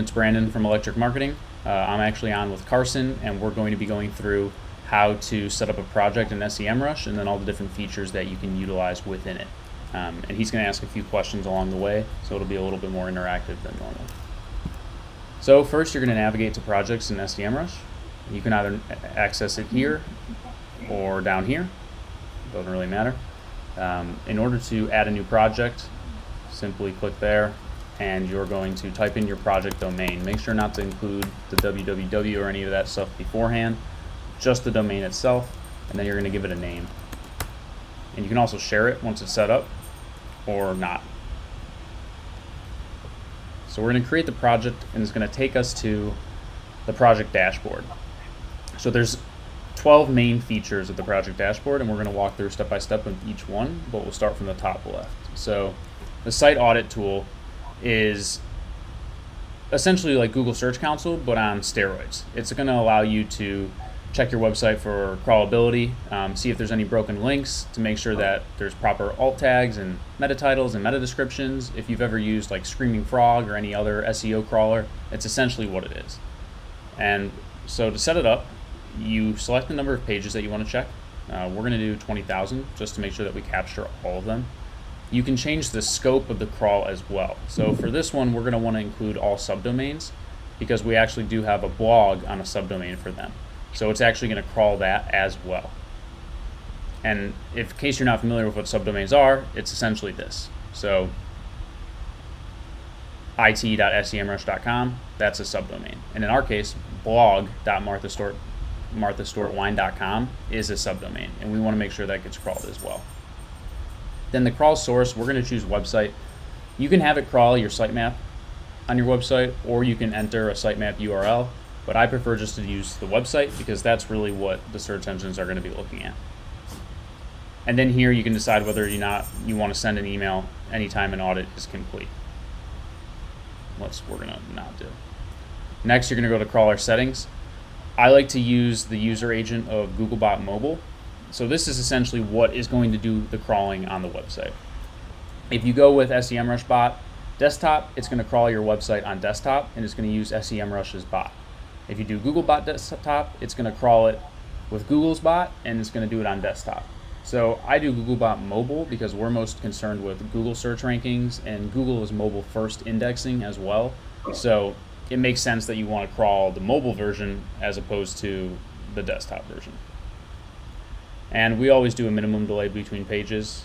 it's Brandon from Electric Marketing. I'm actually on with Carson, and we're going to be going through how to set up a project in SEMrush and then all the different features that you can utilize within it. And he's going to ask a few questions along the way, so it'll be a little bit more interactive than normal. So first, you're going to navigate to projects in SEMrush. You can either access it here or down here. Doesn't really matter. In order to add a new project, simply click there, and you're going to type in your project domain. Make sure not to include the www or any of that stuff beforehand, just the domain itself, and then you're going to give it a name. And you can also share it once it's set up, or not. So we're going to create the project, and it's going to take us to the project dashboard. So there's 12 main features of the project dashboard, and we're going to walk through step by step of each one, but we'll start from the top left. So the site audit tool is essentially like Google Search Console, but on steroids. It's going to allow you to check your website for crawlability, see if there's any broken links, to make sure that there's proper alt tags and meta titles and meta descriptions. If you've ever used like Screaming Frog or any other SEO crawler, it's essentially what it is. And so to set it up, you select the number of pages that you want to check. We're going to do 20,000 just to make sure that we capture all of them. You can change the scope of the crawl as well. So for this one, we're going to want to include all subdomains, because we actually do have a blog on a subdomain for them. So it's actually going to crawl that as well. And in case you're not familiar with what subdomains are, it's essentially this. So it.semrush.com, that's a subdomain. And in our case, blog.marthastewartwine.com is a subdomain, and we want to make sure that gets crawled as well. Then the crawl source, we're going to choose website. You can have it crawl your sitemap on your website, or you can enter a sitemap URL, but I prefer just to use the website because that's really what the search engines are going to be looking at. And then here you can decide whether or not you want to send an email anytime an audit is complete. We're going to not do. Next, you're going to go to crawler settings. I like to use the user agent of Googlebot Mobile. So this is essentially what is going to do the crawling on the website. If you go with SEMrush bot desktop, it's going to crawl your website on desktop, and it's going to use SEMrush's bot. If you do Googlebot desktop, it's going to crawl it with Google's bot, and it's going to do it on desktop. So I do Googlebot Mobile because we're most concerned with Google search rankings, and Google is mobile first indexing as well. So it makes sense that you want to crawl the mobile version as opposed to the desktop version. And we always do a minimum delay between pages.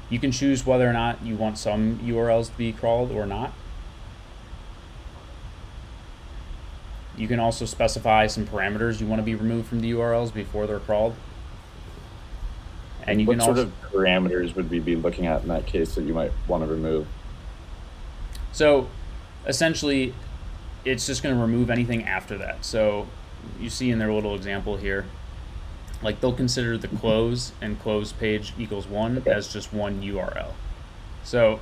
You can choose whether or not you want some URLs to be crawled or not. You can also specify some parameters you want to be removed from the URLs before they're crawled. And you what can sort also, of parameters would we be looking at in that case that you might want to remove? So essentially, it's just going to remove anything after that. So you see in their little example here, like they'll consider the close and close page equals 1 as just one URL. So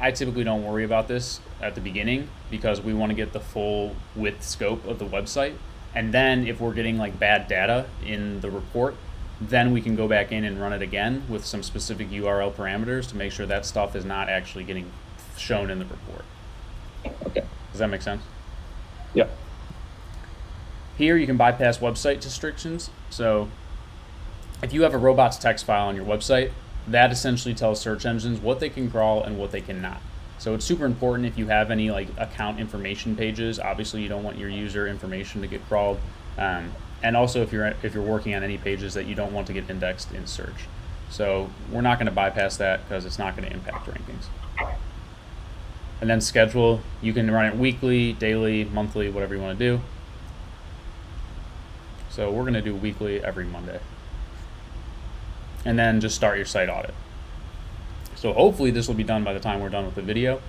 I typically don't worry about this at the beginning because we want to get the full width scope of the website. And then if we're getting like bad data in the report, then we can go back in and run it again with some specific URL parameters to make sure that stuff is not actually getting shown in the report. Okay. Does that make sense? Yeah. Here you can bypass website restrictions. So if you have a robots text file on your website, that essentially tells search engines what they can crawl and what they cannot. So it's super important if you have any like account information pages. Obviously you don't want your user information to get crawled. And also if you're working on any pages that you don't want to get indexed in search. So we're not going to bypass that because it's not going to impact rankings. And then schedule, you can run it weekly, daily, monthly, whatever you want to do. So we're going to do weekly every Monday. And then just start your site audit. So hopefully this will be done by the time we're done with the video.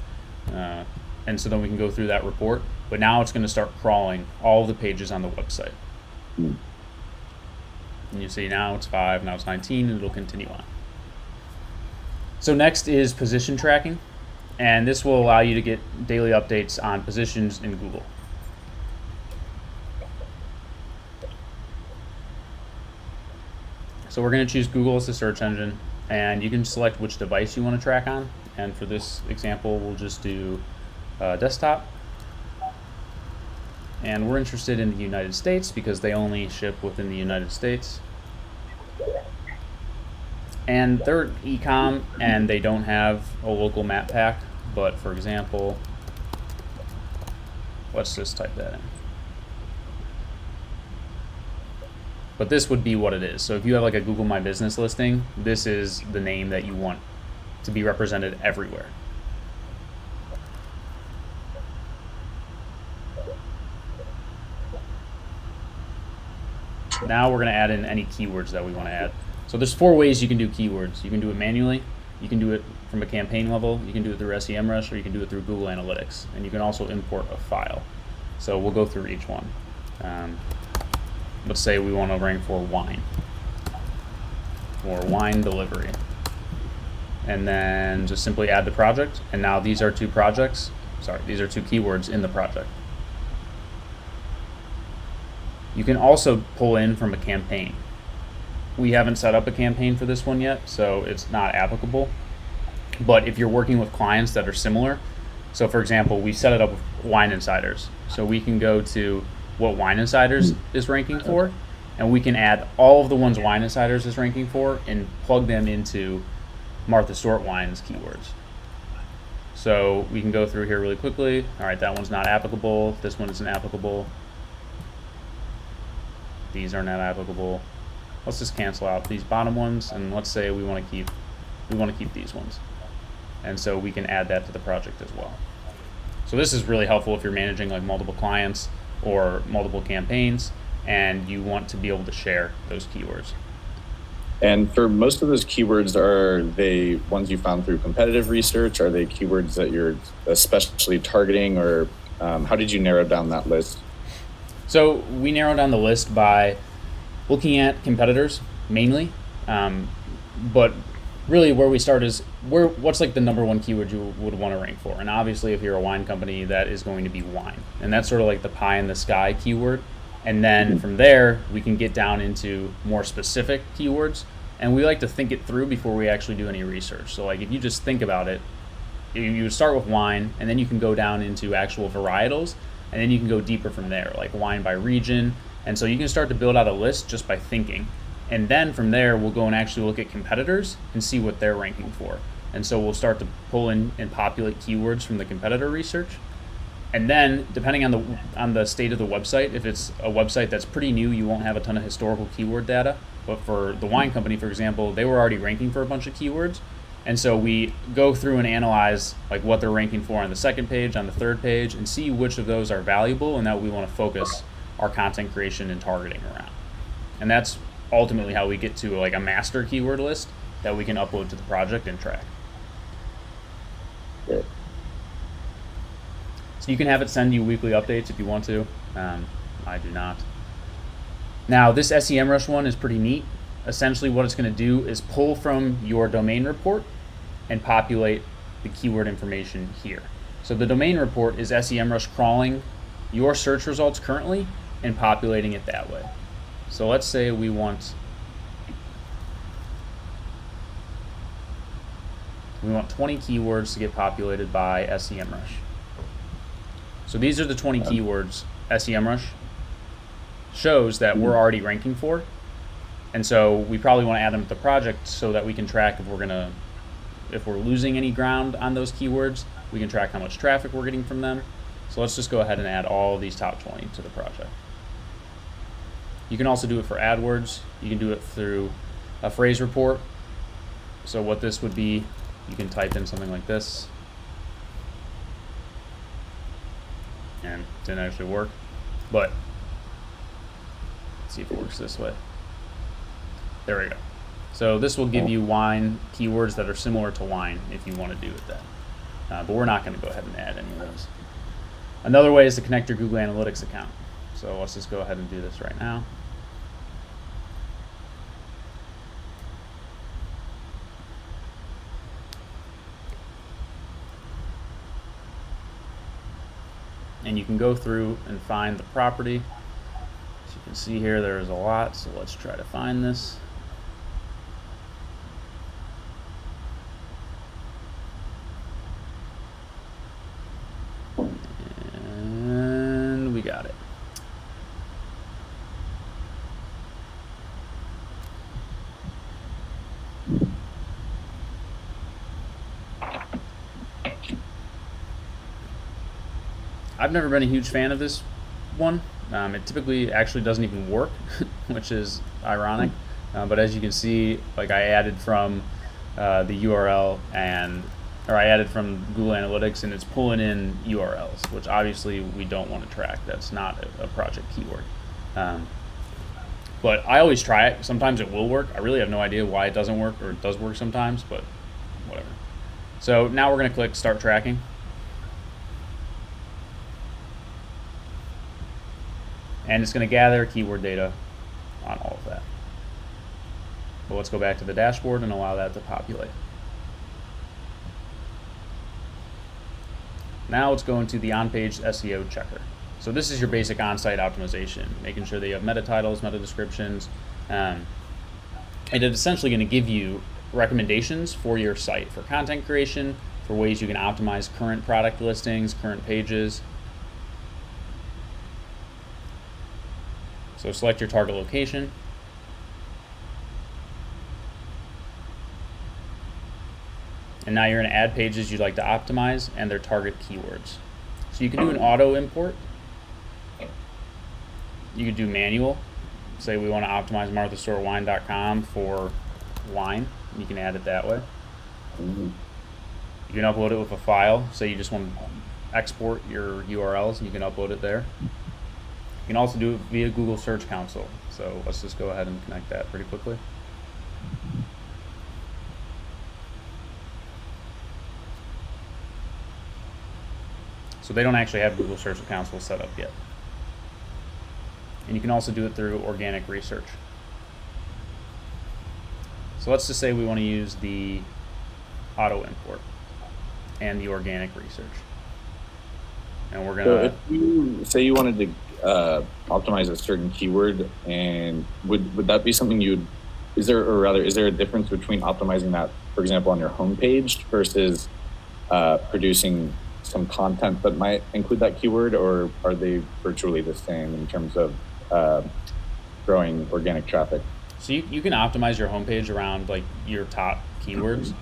And so then we can go through that report. But now it's going to start crawling all the pages on the website. And you see now it's 5, now it's 19, and it'll continue on. So next is position tracking. And this will allow you to get daily updates on positions in Google. So we're going to choose Google as the search engine, and you can select which device you want to track on. And for this example, we'll just do desktop. And we're interested in the United States because they only ship within the United States. And they're e-com and they don't have a local map pack. But for example, let's just type that in. But this would be what it is. So if you have like a Google My Business listing, this is the name that you want to be represented everywhere. Now we're going to add in any keywords that we want to add. So there's 4 ways you can do keywords. You can do it manually, you can do it from a campaign level, you can do it through SEMrush, or you can do it through Google Analytics. And you can also import a file. So we'll go through each one. Let's say we want to rank for wine or wine delivery. And then just simply add the project. And now these are 2 projects. Sorry, these are 2 keywords in the project. You can also pull in from a campaign. We haven't set up a campaign for this one yet, so it's not applicable. But if you're working with clients that are similar, so for example, we set it up with Wine Insiders. So we can go to what Wine Insiders is ranking for, and we can add all of the ones Wine Insiders is ranking for and plug them into Martha Stewart Wine's keywords. So we can go through here really quickly. All right, that one's not applicable. This one isn't applicable. These are not applicable. Let's just cancel out these bottom ones, and let's say we want to keep these ones. And so we can add that to the project as well. So this is really helpful if you're managing like multiple clients or multiple campaigns and you want to be able to share those keywords. And for most of those keywords, are they ones you found through competitive research? Are they keywords that you're especially targeting, or how did you narrow down that list? So we narrowed down the list by looking at competitors mainly, but really where we start is what's like the #1 keyword you would want to rank for. And obviously if you're a wine company, that is going to be wine. And that's sort of like the pie in the sky keyword. And then from there, we can get down into more specific keywords. And we like to think it through before we actually do any research. So like if you just think about it, you would start with wine, and then you can go down into actual varietals, and then you can go deeper from there, like wine by region. And so you can start to build out a list just by thinking. And then from there, we'll go and actually look at competitors and see what they're ranking for. And so we'll start to pull in and populate keywords from the competitor research. And then, depending on the state of the website, if it's a website that's pretty new, you won't have a ton of historical keyword data. But for the wine company, for example, they were already ranking for a bunch of keywords. And so we go through and analyze like what they're ranking for on the 2nd page, on the 3rd page, and see which of those are valuable and that we want to focus our content creation and targeting around. And that's ultimately how we get to like a master keyword list that we can upload to the project and track. Great. So you can have it send you weekly updates if you want to. I do not. Now this SEMrush one is pretty neat. Essentially what it's going to do is pull from your domain report and populate the keyword information here. So the domain report is SEMrush crawling your search results currently and populating it that way. So let's say we want 20 keywords to get populated by SEMrush. So these are the 20 keywords SEMrush shows that we're already ranking for. And so we probably want to add them to the project so that we can track if we're losing any ground on those keywords, we can track how much traffic we're getting from them. So let's just go ahead and add all of these top 20 to the project. You can also do it for AdWords. You can do it through a phrase report. So what this would be, you can type in something like this. And it didn't actually work, but let's see if it works this way. There we go. So this will give you wine keywords that are similar to wine if you want to do it that. But we're not going to go ahead and add any of those. Another way is to connect your Google Analytics account. So let's just go ahead and do this right now. And you can go through and find the property. As you can see here, there's a lot, so let's try to find this. I've never been a huge fan of this one. It typically actually doesn't even work, which is ironic. But as you can see, like I added from the URL or I added from Google Analytics, and it's pulling in URLs, which obviously we don't want to track. That's not a project keyword. But I always try it. Sometimes it will work. I really have no idea why it doesn't work, or it does work sometimes, but whatever. So now we're going to click Start Tracking. And it's going to gather keyword data on all of that. But let's go back to the dashboard and allow that to populate. Now let's go into the on-page SEO checker. So this is your basic on-site optimization, making sure that you have meta titles, meta descriptions, and it's essentially going to give you recommendations for your site for content creation, for ways you can optimize current product listings, current pages. So select your target location. And now you're going to add pages you'd like to optimize and their target keywords. So you can do an auto import. You could do manual. Say we want to optimize marthastorewine.com for wine. You can add it that way. You can upload it with a file. Say you just want to export your URLs, and you can upload it there. You can also do it via Google Search Console. So let's just go ahead and connect that pretty quickly. So they don't actually have Google Search Console set up yet. And you can also do it through organic research. So let's just say we want to use the auto import and the organic research. And we're gonna. So if you say you wanted to optimize a certain keyword, and would that be something is there a difference between optimizing that, for example, on your homepage versus producing some content that might include that keyword, or are they virtually the same in terms of growing organic traffic? So you can optimize your homepage around like your top keywords,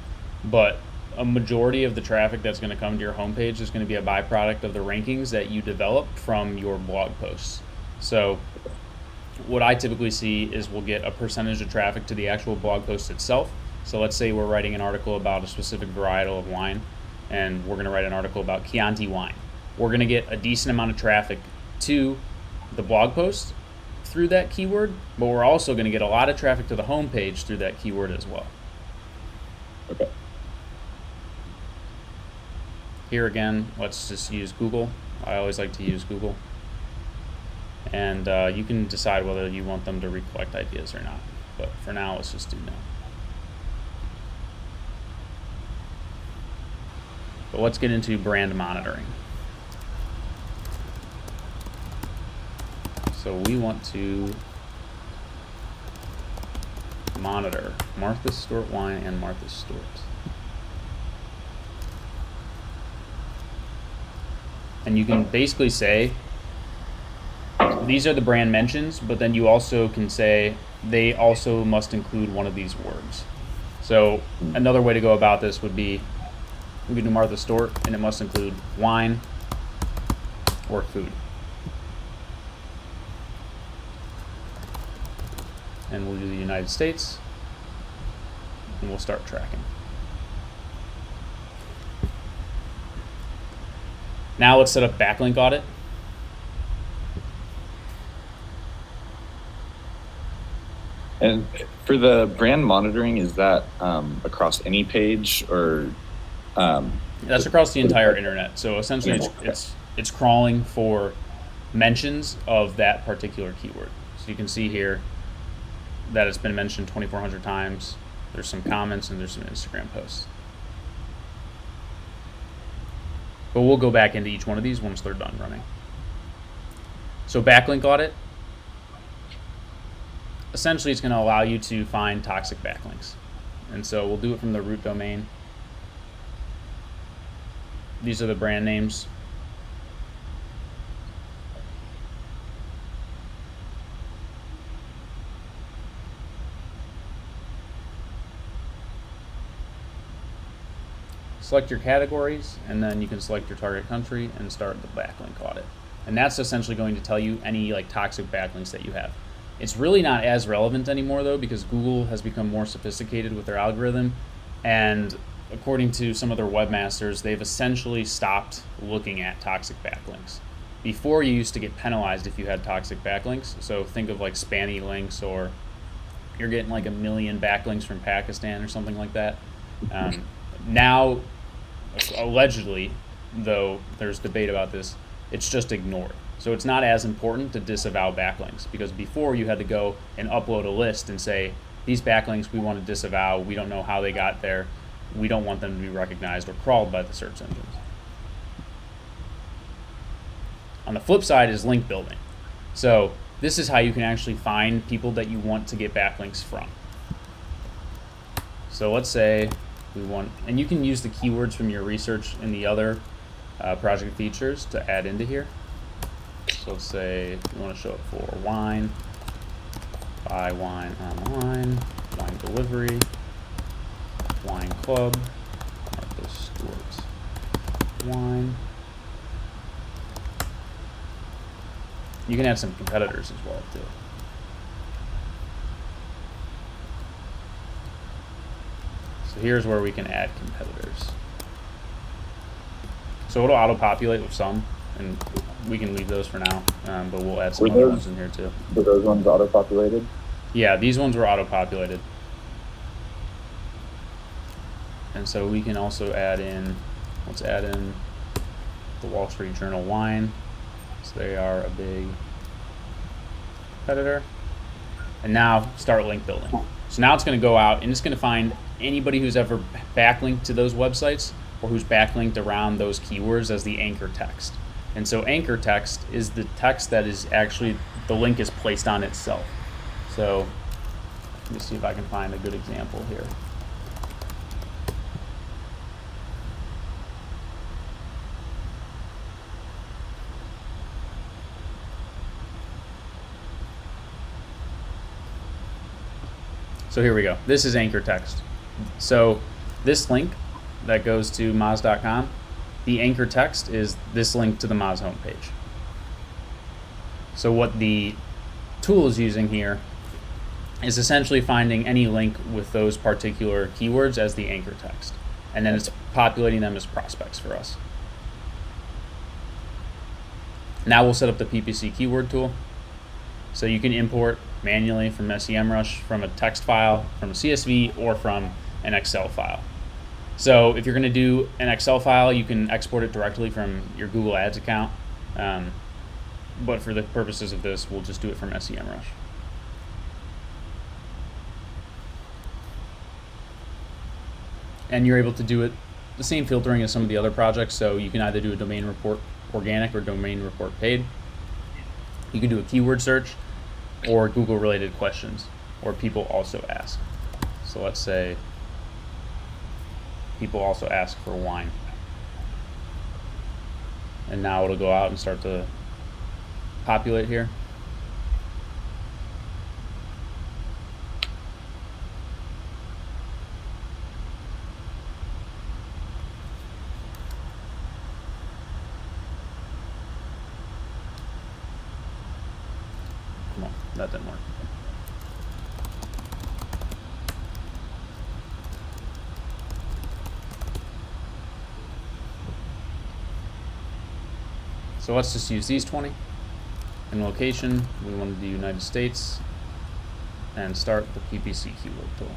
but a majority of the traffic that's going to come to your homepage is going to be a byproduct of the rankings that you develop from your blog posts. So what I typically see is we'll get a percentage of traffic to the actual blog post itself. So let's say we're writing an article about a specific varietal of wine, and we're going to write an article about Chianti wine. We're going to get a decent amount of traffic to the blog post through that keyword, but we're also going to get a lot of traffic to the homepage through that keyword as well. Okay. Here again, let's just use Google. I always like to use Google. And you can decide whether you want them to recollect ideas or not. But for now, let's just do no. But let's get into brand monitoring. So we want to monitor Martha's Stewart Wine and Martha's Stewart. And you can basically say, these are the brand mentions, but then you also can say they also must include one of these words. So another way to go about this would be, we can do Martha Stewart, and it must include wine or food. And we'll do the United States, and we'll start tracking. Now let's set up Backlink Audit. And for the brand monitoring, is that across any page, or? That's across the entire internet. So essentially, it's crawling for mentions of that particular keyword. So you can see here that it's been mentioned 2,400 times. There's some comments and there's some Instagram posts. But we'll go back into each one of these once they're done running. So Backlink Audit, essentially it's going to allow you to find toxic backlinks. And so we'll do it from the root domain. These are the brand names. select your categories, and then you can select your target country and start the backlink audit. And that's essentially going to tell you any like toxic backlinks that you have. It's really not as relevant anymore though, because Google has become more sophisticated with their algorithm, and according to some of their webmasters, they've essentially stopped looking at toxic backlinks. Before, you used to get penalized if you had toxic backlinks. So think of like spammy links, or you're getting like 1 million backlinks from Pakistan or something like that. Now, allegedly, though there's debate about this, it's just ignored. So it's not as important to disavow backlinks, because before you had to go and upload a list and say, these backlinks we want to disavow, we don't know how they got there, we don't want them to be recognized or crawled by the search engines. On the flip side is link building. So this is how you can actually find people that you want to get backlinks from. So let's say we want, and you can use the keywords from your research in the other project features to add into here. So let's say you want to show it for wine, buy wine online, wine delivery, wine club, Martha Stewart's wine. You can add some competitors as well too. So here's where we can add competitors. So it'll auto-populate with some, and we can leave those for now, but we'll add some other ones in here too. Were those ones auto-populated? Yeah, these ones were auto-populated. And so we can also add in, let's add in the Wall Street Journal wine. So they are a big competitor. And now start link building. So now it's going to go out and it's going to find anybody who's ever backlinked to those websites or who's backlinked around those keywords as the anchor text. And so anchor text is the text that is actually, the link is placed on itself. So let me see if I can find a good example here. So here we go. This is anchor text. So this link that goes to Moz.com, the anchor text is this link to the Moz homepage. So what the tool is using here is essentially finding any link with those particular keywords as the anchor text. And then it's populating them as prospects for us. Now we'll set up the PPC Keyword Tool. So you can import manually from SEMrush, from a text file, from a CSV, or from an Excel file. So if you're going to do an Excel file, you can export it directly from your Google Ads account. But for the purposes of this, we'll just do it from SEMrush. And you're able to do it the same filtering as some of the other projects. So you can either do a domain report organic or domain report paid. You can do a keyword search or Google related questions, or people also ask. So let's say people also ask for wine. And now it'll go out and start to populate here. Come on, that didn't work. So let's just use these 20. In location, we want to do United States and start the PPC Keyword Tool.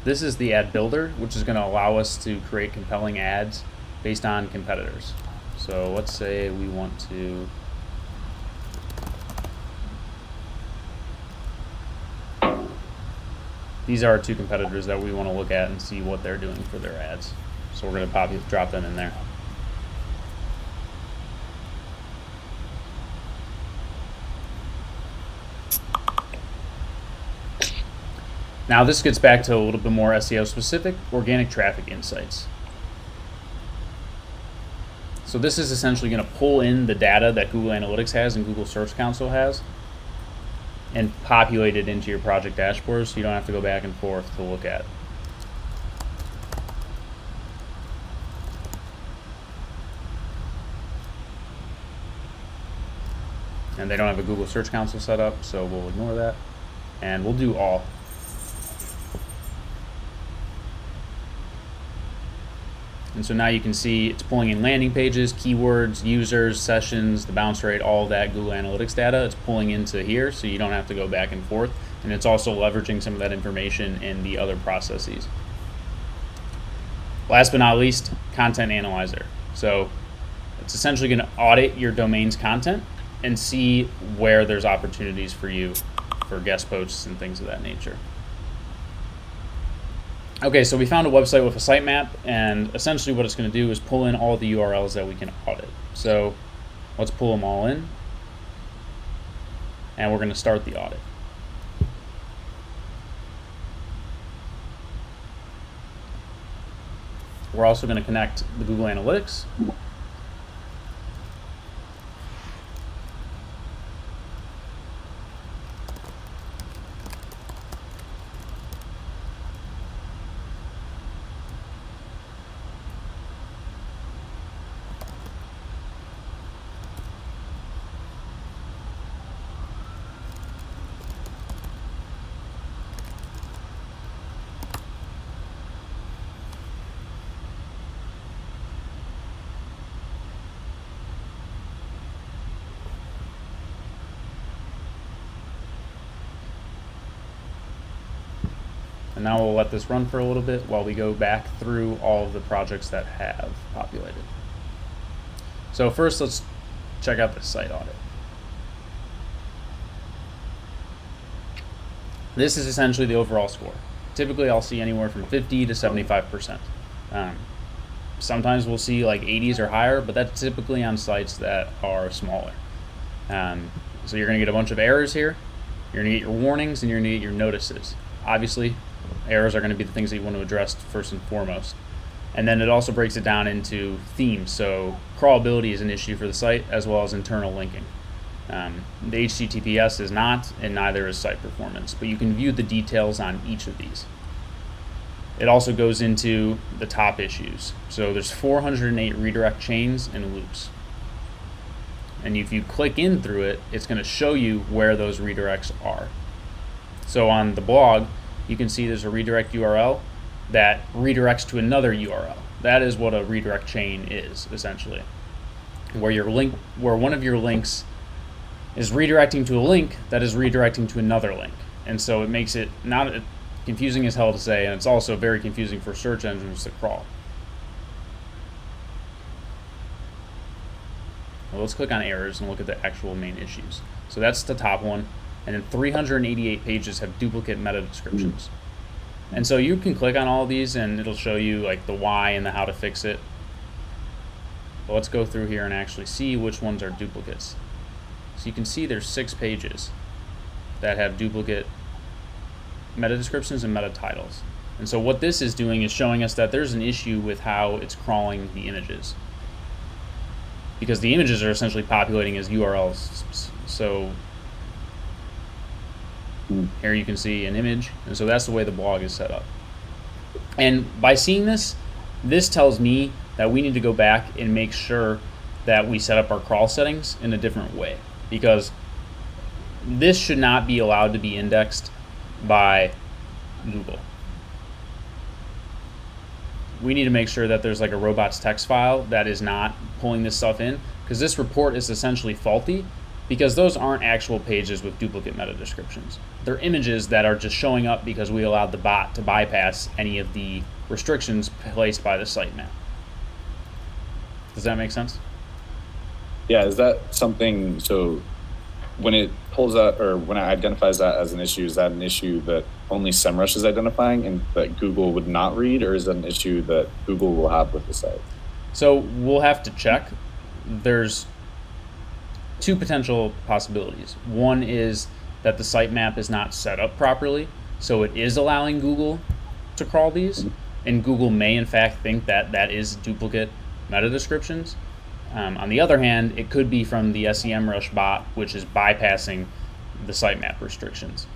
This is the ad builder, which is going to allow us to create compelling ads based on competitors. So let's say we want to these are our two competitors that we want to look at and see what they're doing for their ads. So we're going to drop them in there. Now this gets back to a little bit more SEO specific, organic traffic insights. So this is essentially going to pull in the data that Google Analytics has and Google Search Console has and populate it into your project dashboard so you don't have to go back and forth to look at. And they don't have a Google Search Console set up, so we'll ignore that. And we'll do all. And so now you can see it's pulling in landing pages, keywords, users, sessions, the bounce rate, all of that Google Analytics data. It's pulling into here so you don't have to go back and forth. And it's also leveraging some of that information in the other processes. Last but not least, Content Analyzer. So it's essentially going to audit your domain's content and see where there's opportunities for you for guest posts and things of that nature. Okay, so we found a website with a sitemap, and essentially what it's going to do is pull in all the URLs that we can audit. So let's pull them all in, and we're going to start the audit. We're also going to connect the Google Analytics. And now we'll let this run for a little bit while we go back through all of the projects that have populated. So first, let's check out the site audit. This is essentially the overall score. Typically, I'll see anywhere from 50 to 75%. Sometimes we'll see like 80s or higher, but that's typically on sites that are smaller. So you're going to get a bunch of errors here. You're going to get your warnings and you're going to get your notices. Obviously, errors are going to be the things that you want to address first and foremost. And then it also breaks it down into themes. So crawlability is an issue for the site as well as internal linking. The HTTPS is not, and neither is site performance, but you can view the details on each of these. It also goes into the top issues. So there's 408 redirect chains and loops. And if you click in through it, it's going to show you where those redirects are. So on the blog, you can see there's a redirect URL that redirects to another URL. That is what a redirect chain is, essentially. Where one of your links is redirecting to a link that is redirecting to another link. And so it makes it not confusing as hell to say, and it's also very confusing for search engines to crawl. Well, let's click on errors and look at the actual main issues. So that's the top one. And then 388 pages have duplicate meta descriptions. And so you can click on all of these and it'll show you like the why and the how to fix it. But let's go through here and actually see which ones are duplicates. So you can see there's 6 pages that have duplicate meta descriptions and meta titles. And so what this is doing is showing us that there's an issue with how it's crawling the images. Because the images are essentially populating as URLs. So here you can see an image, and so that's the way the blog is set up. And by seeing this, this tells me that we need to go back and make sure that we set up our crawl settings in a different way, because this should not be allowed to be indexed by Google. We need to make sure that there's like a robots text file that is not pulling this stuff in, because this report is essentially faulty because those aren't actual pages with duplicate meta descriptions. They're images that are just showing up because we allowed the bot to bypass any of the restrictions placed by the sitemap. Does that make sense? Yeah, is that something, so when it pulls out, or when it identifies that as an issue, is that an issue that only SEMrush is identifying and that Google would not read, or is that an issue that Google will have with the site? So we'll have to check. There's 2 potential possibilities. One is that the sitemap is not set up properly, So it is allowing Google to crawl these, and Google may in fact think that that is duplicate meta descriptions. On the other hand, it could be from the SEMrush bot, which is bypassing the sitemap restrictions.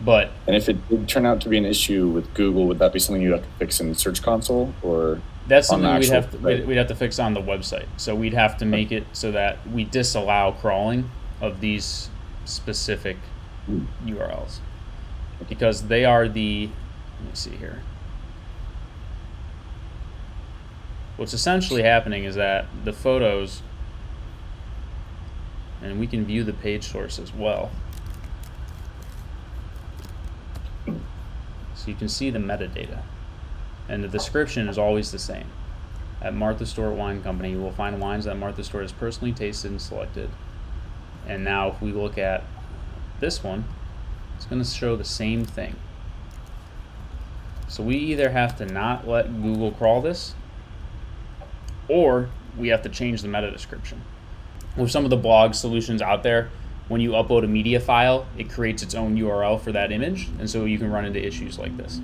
But And if it did turn out to be an issue with Google, would that be something you'd have to fix in Search Console, or that's on the something actual- we'd have to fix on the website. So we'd have to make it so that we disallow crawling of these specific URLs, because they are the, let me see here. What's essentially happening is that the photos, and we can view the page source as well. So you can see the metadata, and the description is always the same. At Martha Stewart Wine Company, you will find wines that Martha Stewart has personally tasted and selected. And now if we look at this one, it's going to show the same thing. So we either have to not let Google crawl this, or we have to change the meta description. With some of the blog solutions out there, when you upload a media file, it creates its own URL for that image, and so you can run into issues like this.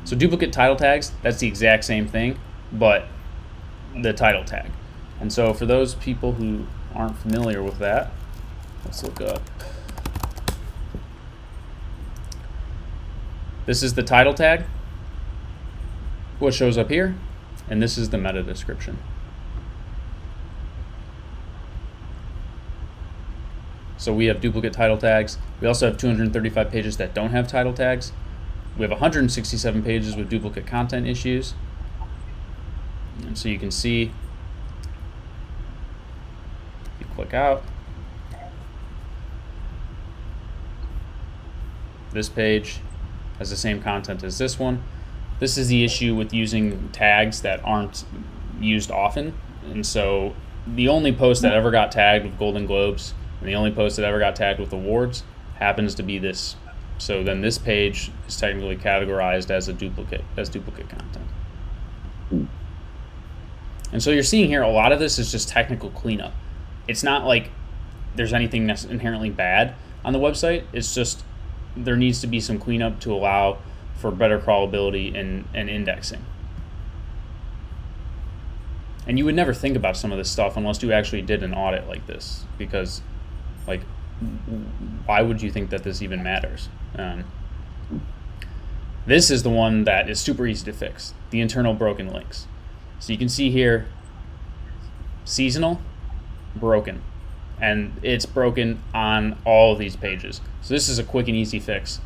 So duplicate title tags, that's the exact same thing, but the title tag. And so for those people who aren't familiar with that, let's look up. This is the title tag, what shows up here, and this is the meta description. So we have duplicate title tags. We also have 235 pages that don't have title tags. We have 167 pages with duplicate content issues. And so you can see, if you click out, this page has the same content as this one. This is the issue with using tags that aren't used often. And so the only post that ever got tagged with Golden Globes and the only post that ever got tagged with awards happens to be this. So then this page is technically categorized as duplicate content. And so you're seeing here, a lot of this is just technical cleanup. It's not like there's anything that's inherently bad on the website. It's just there needs to be some cleanup to allow for better crawlability and indexing. And you would never think about some of this stuff unless you actually did an audit like this, because like, why would you think that this even matters? This is the one that is super easy to fix, the internal broken links. So you can see here, seasonal, broken, and it's broken on all of these pages. So this is a quick and easy fix.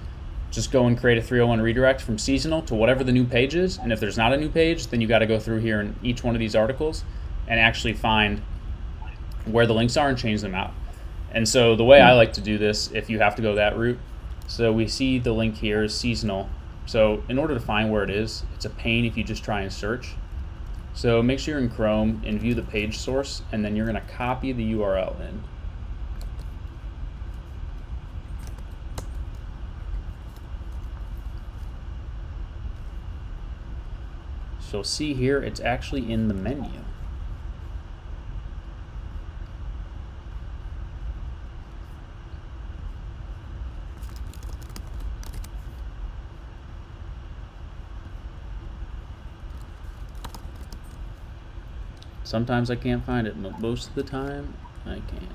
Just go and create a 301 redirect from seasonal to whatever the new page is, and if there's not a new page, then you got to go through here in each one of these articles and actually find where the links are and change them out. And so the way I like to do this, if you have to go that route, so we see the link here is seasonal. So in order to find where it is, it's a pain if you just try and search. So make sure you're in Chrome and view the page source, and then you're going to copy the URL in. So see here, it's actually in the menu. Sometimes I can't find it, but most of the time I can.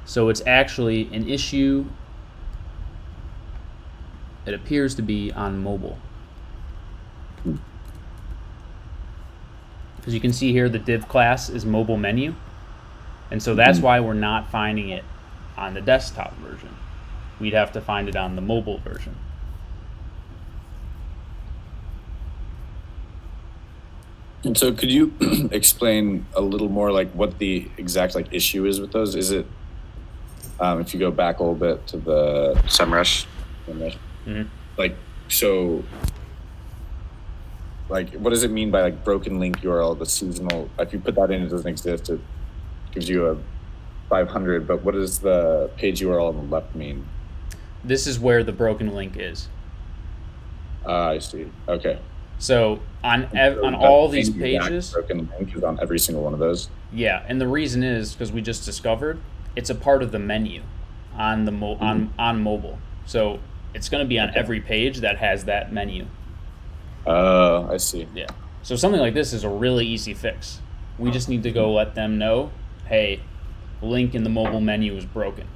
So it's actually an issue. It appears to be on mobile. As you can see here, the div class is mobile menu. And so that's why we're not finding it on the desktop version. We'd have to find it on the mobile version. And so could you explain a little more like what the exact like issue is with those? Is it, if you go back a little bit to the SEMrush, like, so like, what does it mean by like broken link URL, the seasonal, if you put that in, it doesn't exist, it gives you a 500, but what does the page URL on the left mean? This is where the broken link is. I see. Okay. So on So all that these same exact pages, broken link is on every single one of those. yeah, and the reason is because we just discovered it's a part of the menu on the on mobile. So it's going to be on Okay. every page that has that menu. I see. Yeah. So something like this is a really easy fix. We just need to go let them know, hey, link in the mobile menu is broken,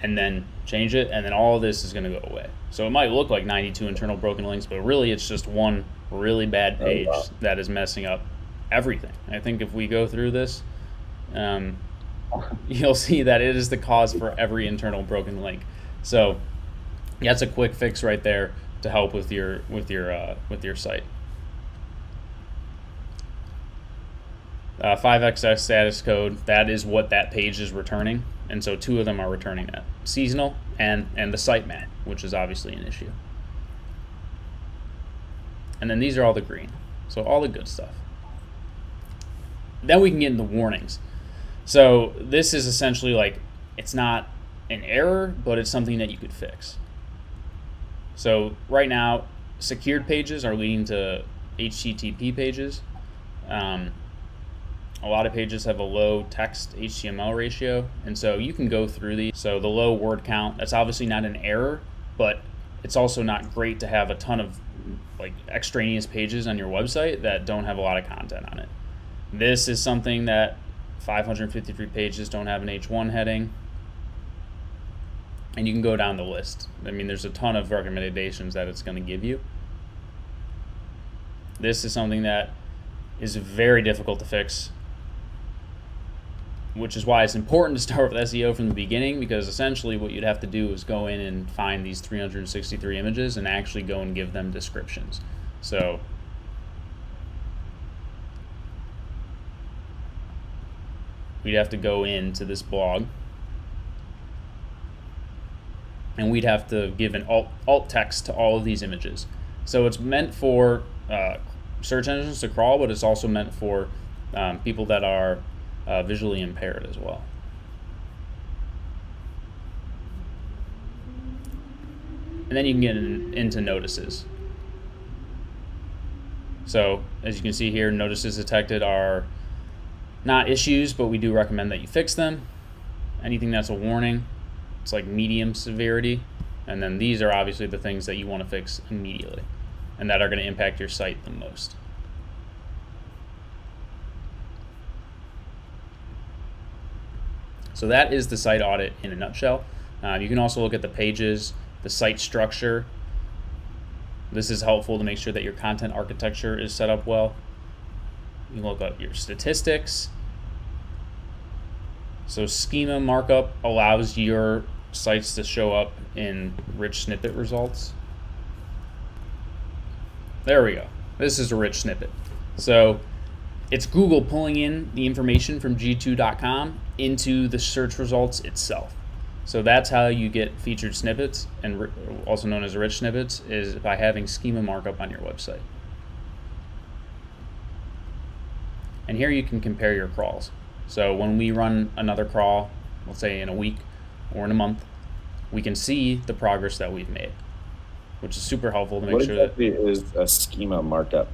and then change it, and then all of this is going to go away. So it might look like 92 internal broken links, but really it's just one really bad page that is messing up everything. I think if we go through this, you'll see that it is the cause for every internal broken link. So that's a quick fix right there to help with your site. 5xx status code, that is what that page is returning, and so 2 of them are returning that. Seasonal and the sitemap, which is obviously an issue. And then these are all the green, so all the good stuff. Then we can get into warnings. So this is essentially like, it's not an error, but it's something that you could fix. So right now, secured pages are leading to HTTP pages. A lot of pages have a low text HTML ratio, and so you can go through these. So the low word count, that's obviously not an error, but it's also not great to have a ton of like extraneous pages on your website that don't have a lot of content on it. This is something that 553 pages don't have an H1 heading, and you can go down the list. I mean, there's a ton of recommendations that it's going to give you. This is something that is very difficult to fix, which is why it's important to start with SEO from the beginning, because essentially what you'd have to do is go in and find these 363 images and actually go and give them descriptions. So we'd have to go into this blog and we'd have to give an alt text to all of these images. So it's meant for search engines to crawl, but it's also meant for people that are visually impaired as well. And then you can get into notices. So as you can see here, notices detected are not issues, but we do recommend that you fix them. Anything that's a warning, it's like medium severity. And then these are obviously the things that you want to fix immediately and that are going to impact your site the most. So that is the site audit in a nutshell. You can also look at the pages, the site structure. This is helpful to make sure that your content architecture is set up well. You can look at your statistics. So schema markup allows your sites to show up in rich snippet results. There we go. This is a rich snippet. So it's Google pulling in the information from g2.com into the search results itself. So that's how you get featured snippets, and also known as rich snippets, is by having schema markup on your website. And here you can compare your crawls. So when we run another crawl, let's say in a week or in a month, we can see the progress that we've made, which is super helpful to make sure that. What exactly is a schema markup?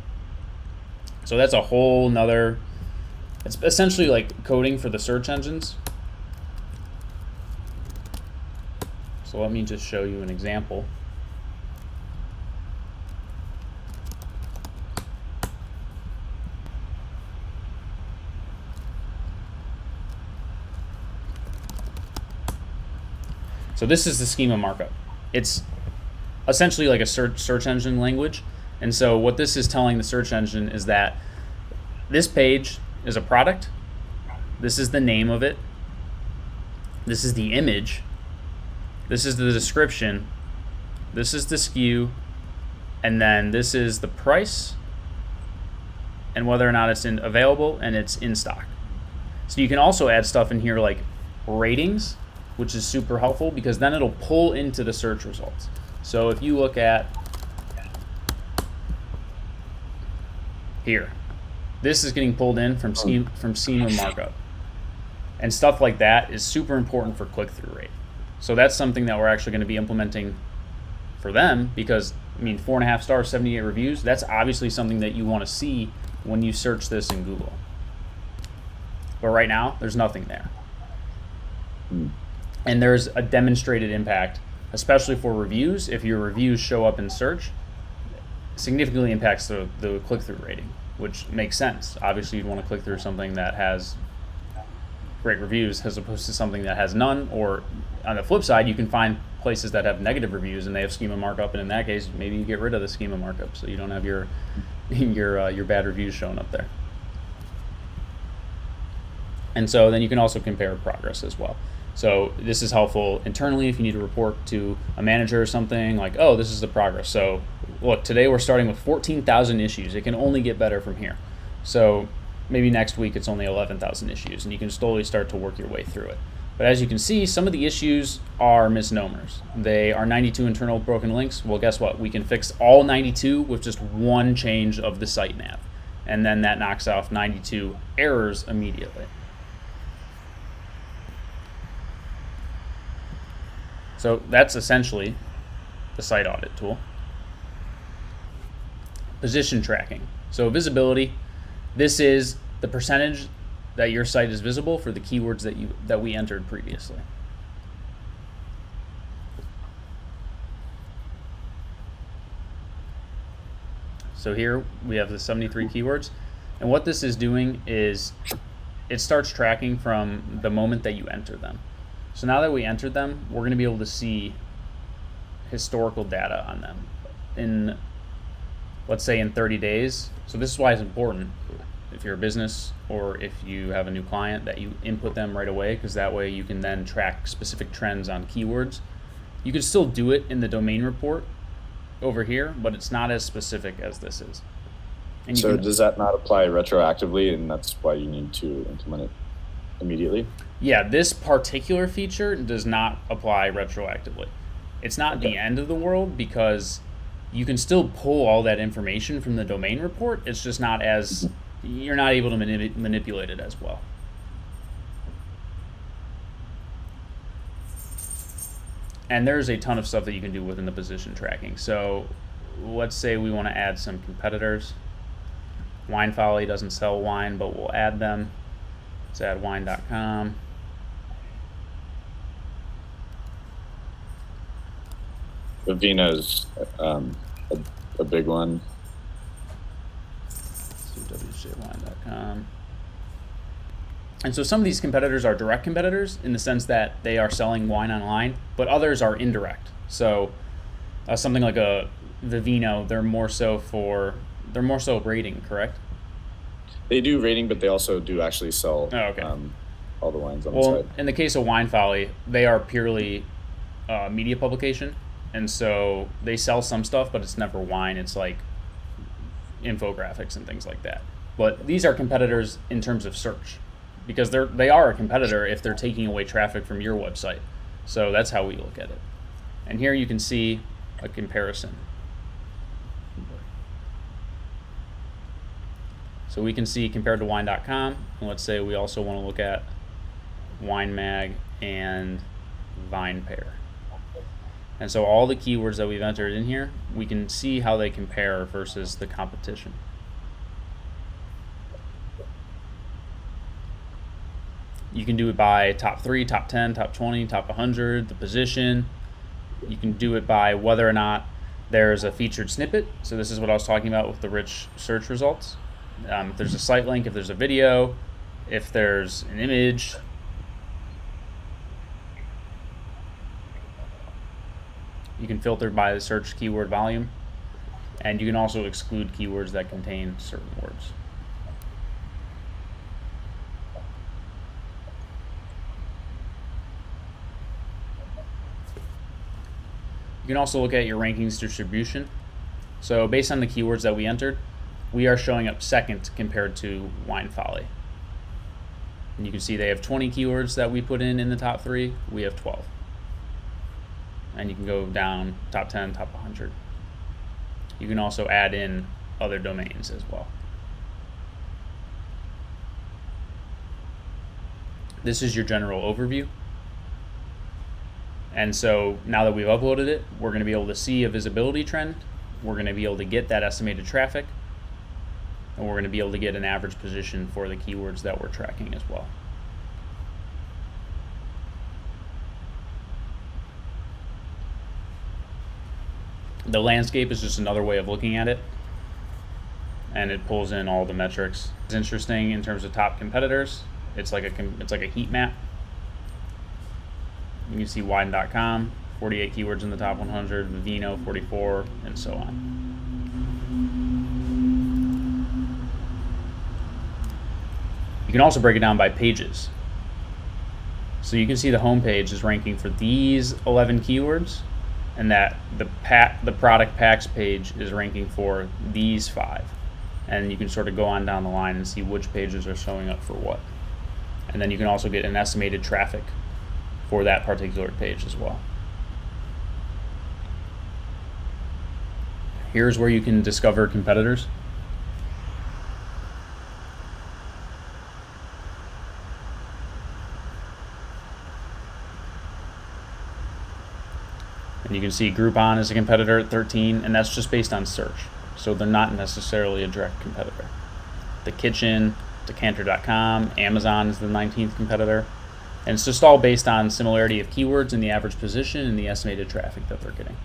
So that's a whole nother, it's essentially like coding for the search engines. So let me just show you an example. So this is the schema markup. It's essentially like a search engine language. And so what this is telling the search engine is that this page is a product. This is the name of it. This is the image. This is the description. This is the SKU. And then this is the price and whether or not it's available and it's in stock. So you can also add stuff in here like ratings, which is super helpful because then it'll pull into the search results. So if you look at here, this is getting pulled in from schema markup, and stuff like that is super important for click-through rate. So that's something that we're actually going to be implementing for them, because I mean, 4.5 stars, 78 reviews, that's obviously something that you want to see when you search this in Google. But right now, there's nothing there. And there's a demonstrated impact, especially for reviews. If your reviews show up in search, significantly impacts the click-through rating, which makes sense. Obviously, you'd want to click through something that has great reviews as opposed to something that has none. Or on the flip side, you can find places that have negative reviews and they have schema markup, and in that case, maybe you get rid of the schema markup so you don't have your bad reviews showing up there. And so then you can also compare progress as well. So this is helpful internally if you need to report to a manager or something, like, oh, this is the progress. So look, today we're starting with 14,000 issues. It can only get better from here. So maybe next week it's only 11,000 issues, and you can slowly start to work your way through it. But as you can see, some of the issues are misnomers. They are 92 internal broken links. Well, guess what? We can fix all 92 with just one change of the site nav. And then that knocks off 92 errors immediately. So that's essentially the site audit tool. Position tracking. So visibility, this is the percentage that your site is visible for the keywords that we entered previously. So here we have the 73 keywords, and what this is doing is it starts tracking from the moment that you enter them. So now that we entered them, we're going to be able to see historical data on them in, let's say, in 30 days. So this is why it's important if you're a business or if you have a new client that you input them right away, because that way you can then track specific trends on keywords. You can still do it in the domain report over here, but it's not as specific as this is. And so does that not apply retroactively, and that's why you need to implement it immediately? Yeah, this particular feature does not apply retroactively. It's not the end of the world because you can still pull all that information from the domain report. It's just not as, you're not able to manipulate it as well. And there's a ton of stuff that you can do within the position tracking. So let's say we want to add some competitors. Wine Folly doesn't sell wine, but we'll add them. Let's add wine.com. Vina's a big one. Let's do wjwine.com. And so some of these competitors are direct competitors in the sense that they are selling wine online, but others are indirect. So something like a Vivino, they're more so rating, correct? They do rating, but they also do actually sell all the wines on the site. In the case of Wine Folly, they are purely media publication, and so they sell some stuff, but it's never wine. It's like infographics and things like that. But these are competitors in terms of search, because they are a competitor if they're taking away traffic from your website. So that's how we look at it. And here you can see a comparison. So we can see compared to wine.com, and let's say we also want to look at Wine Mag and VinePair. And so all the keywords that we've entered in here, we can see how they compare versus the competition. You can do it by top 3, top 10, top 20, top 100, the position. You can do it by whether or not there's a featured snippet. So this is what I was talking about with the rich search results. If there's a site link, if there's a video, if there's an image. You can filter by the search keyword volume, and you can also exclude keywords that contain certain words. You can also look at your rankings distribution. So based on the keywords that we entered, we are showing up second compared to Wine Folly. And you can see they have 20 keywords that we put in the top 3. We have 12. And you can go down top 10, top 100. You can also add in other domains as well. This is your general overview. And so now that we've uploaded it, we're going to be able to see a visibility trend we're going to be able to get that estimated traffic, and we're going to be able to get an average position for the keywords that we're tracking as well. The landscape is just another way of looking at it, and it pulls in all the metrics. It's interesting in terms of top competitors. It's like a heat map. You can see widen.com, 48 keywords in the top 100, Vivino 44, and so on. You can also break it down by pages. So you can see the home page is ranking for these 11 keywords, and that the product packs page is ranking for these 5. And you can sort of go on down the line and see which pages are showing up for what. And then you can also get an estimated traffic for that particular page as well. Here's where you can discover competitors. And you can see Groupon is a competitor at 13, and that's just based on search. So they're not necessarily a direct competitor. The Kitchen, Decanter.com, Amazon is the 19th competitor. And it's just all based on similarity of keywords and the average position and the estimated traffic that they're getting.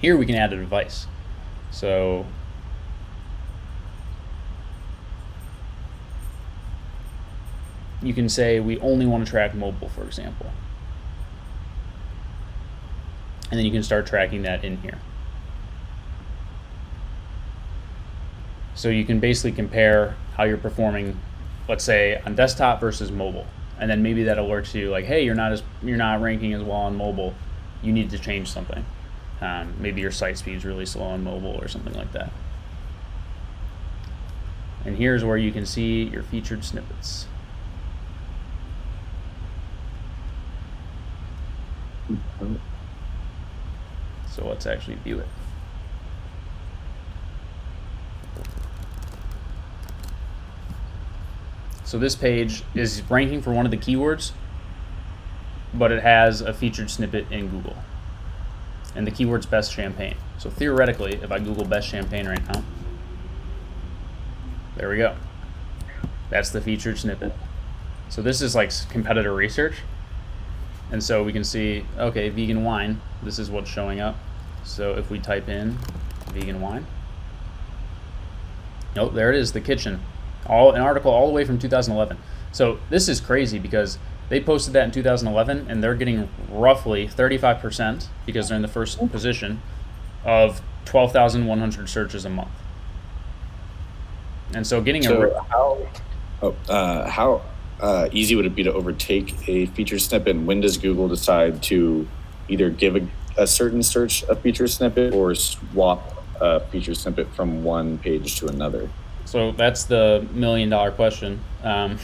Here we can add a device. So you can say we only want to track mobile, for example. And then you can start tracking that in here. So you can basically compare how you're performing, let's say, on desktop versus mobile. And then maybe that alerts you like, hey, you're not ranking as well on mobile. You need to change something. Maybe your site speed's really slow on mobile or something like that. And here's where you can see your featured snippets. So let's actually view it. So this page is ranking for one of the keywords, but it has a featured snippet in Google. And the keyword's best champagne. So theoretically, if I Google best champagne right now, there we go. That's the featured snippet. So this is like competitor research. And so we can see, okay, vegan wine, this is what's showing up. So if we type in vegan wine, nope, there it is, the kitchen. An article all the way from 2011. So this is crazy because they posted that in 2011 and they're getting roughly 35% because they're in the first position of 12,100 searches a month. And so getting how easy would it be to overtake a feature snippet, and when does Google decide to either give a certain search a feature snippet or swap a feature snippet from one page to another? So that's the $1 million question. I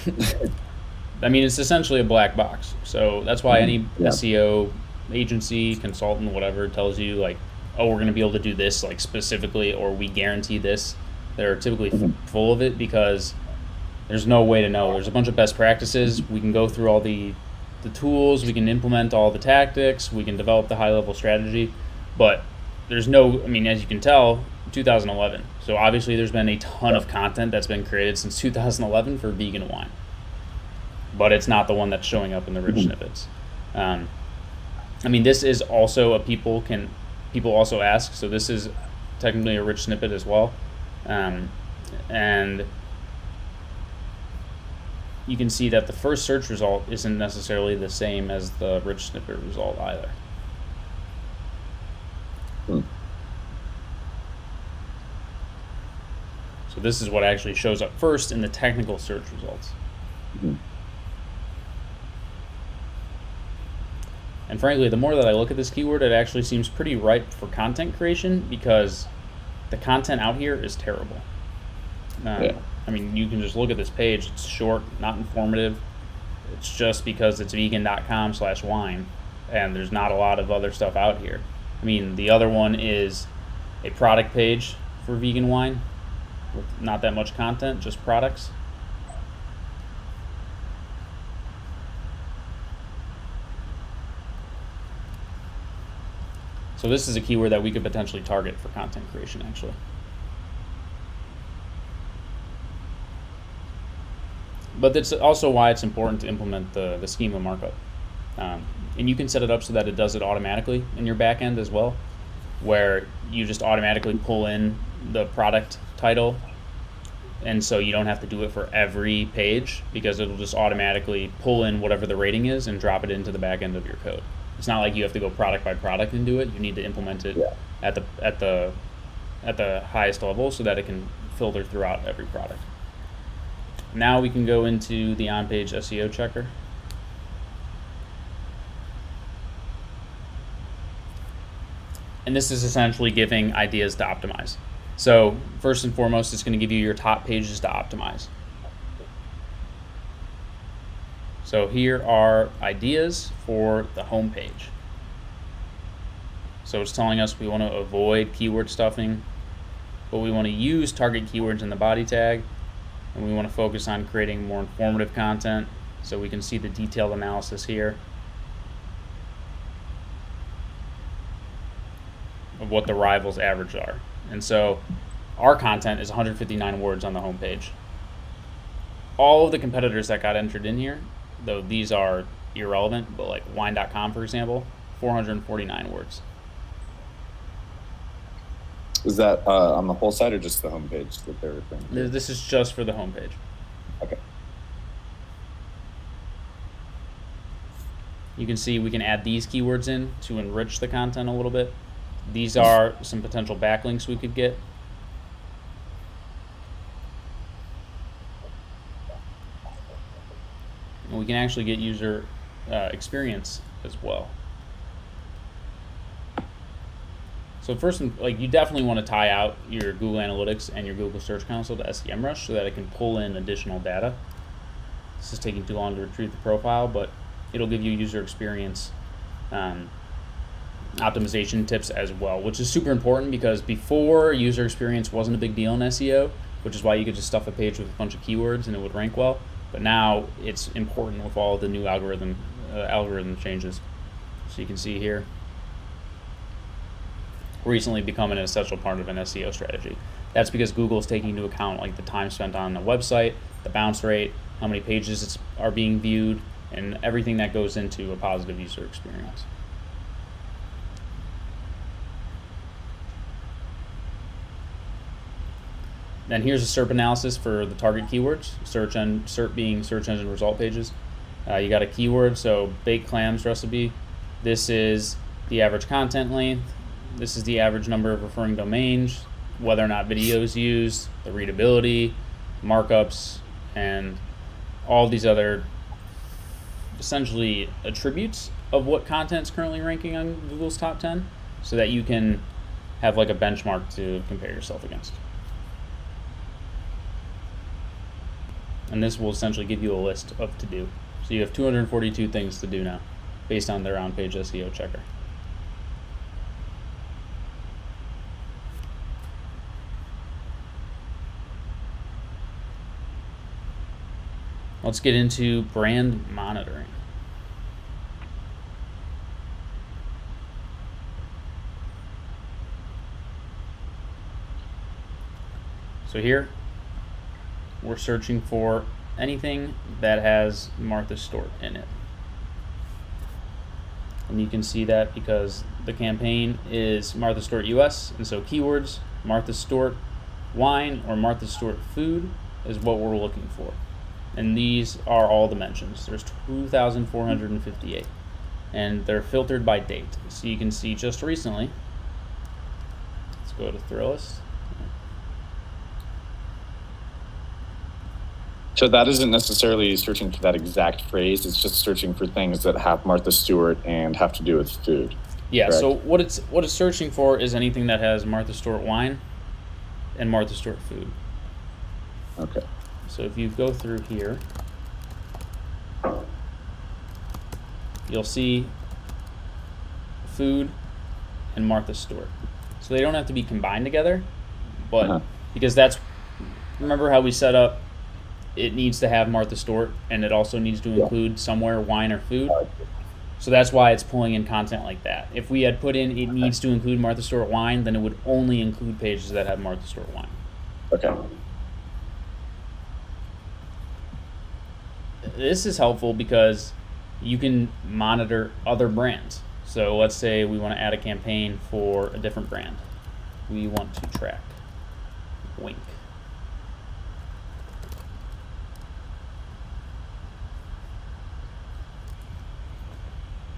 mean, it's essentially a black box. So that's why any SEO agency, consultant, whatever, tells you like, oh, we're going to be able to do this like specifically, or we guarantee this. They're typically full of it because there's no way to know. There's a bunch of best practices. We can go through all the tools. We can implement all the tactics. We can develop the high-level strategy. But there's no, I mean, as you can tell, 2011. So obviously there's been a ton of content that's been created since 2011 for vegan wine. But it's not the one that's showing up in the rich snippets. I mean, this is also people also ask, so this is technically a rich snippet as well. And you can see that the first search result isn't necessarily the same as the rich snippet result either. So this is what actually shows up first in the technical search results. And frankly, the more that I look at this keyword, it actually seems pretty ripe for content creation because the content out here is terrible. I mean, you can just look at this page. It's short, not informative. It's just because it's vegan.com/wine, and there's not a lot of other stuff out here. I mean, the other one is a product page for vegan wine with not that much content, just products. So this is a keyword that we could potentially target for content creation, actually. But that's also why it's important to implement the schema markup. And you can set it up so that it does it automatically in your backend as well, where you just automatically pull in the product title, and so you don't have to do it for every page, because it'll just automatically pull in whatever the rating is and drop it into the back end of your code. It's not like you have to go product by product and do it. You need to implement it at the highest level so that it can filter throughout every product. Now we can go into the on-page SEO checker. And this is essentially giving ideas to optimize. So first and foremost, it's going to give you your top pages to optimize. So here are ideas for the home page. So it's telling us we want to avoid keyword stuffing, but we want to use target keywords in the body tag, and we want to focus on creating more informative content. So we can see the detailed analysis here of what the rivals' average are. And so our content is 159 words on the home page. All of the competitors that got entered in here, though these are irrelevant, but like wine.com, for example, 449 words. Is that on the whole site or just the homepage that they're referring to? This is just for the homepage. Okay. You can see we can add these keywords in to enrich the content a little bit. These are some potential backlinks we could get. And we can actually get user experience as well. So first, you definitely want to tie out your Google Analytics and your Google Search Console to SEMrush so that it can pull in additional data. This is taking too long to retrieve the profile, but it'll give you user experience optimization tips as well, which is super important, because before, user experience wasn't a big deal in SEO, which is why you could just stuff a page with a bunch of keywords and it would rank well. But now it's important with all the new algorithm changes. So you can see here, recently become an essential part of an SEO strategy. That's because Google is taking into account like the time spent on the website, the bounce rate, how many pages are being viewed, and everything that goes into a positive user experience. Then here's a SERP analysis for the target keywords. SERP being search engine result pages. You got a keyword, so baked clams recipe. This is the average content length. This is the average number of referring domains, whether or not video is used, the readability, markups, and all these other essentially attributes of what content is currently ranking on Google's top 10, so that you can have like a benchmark to compare yourself against. And this will essentially give you a list of to do. So you have 242 things to do now based on their on-page SEO checker. Let's get into brand monitoring. So here, we're searching for anything that has Martha Stewart in it. And you can see that because the campaign is Martha Stewart US, and so keywords, Martha Stewart wine or Martha Stewart food is what we're looking for. And these are all the mentions. There's 2,458. And they're filtered by date. So you can see just recently, let's go to Thrillist. So that isn't necessarily searching for that exact phrase. It's just searching for things that have Martha Stewart and have to do with food. Yeah, correct? So what it's searching for is anything that has Martha Stewart wine and Martha Stewart food. Okay. So if you go through here, you'll see food and Martha Stewart. So they don't have to be combined together, but because remember how we set up, it needs to have Martha Stewart, and it also needs to include somewhere wine or food. So that's why it's pulling in content like that. If we had put in it needs to include Martha Stewart wine, then it would only include pages that have Martha Stewart wine. Okay. This is helpful because you can monitor other brands. So let's say we want to add a campaign for a different brand. We want to track Wink.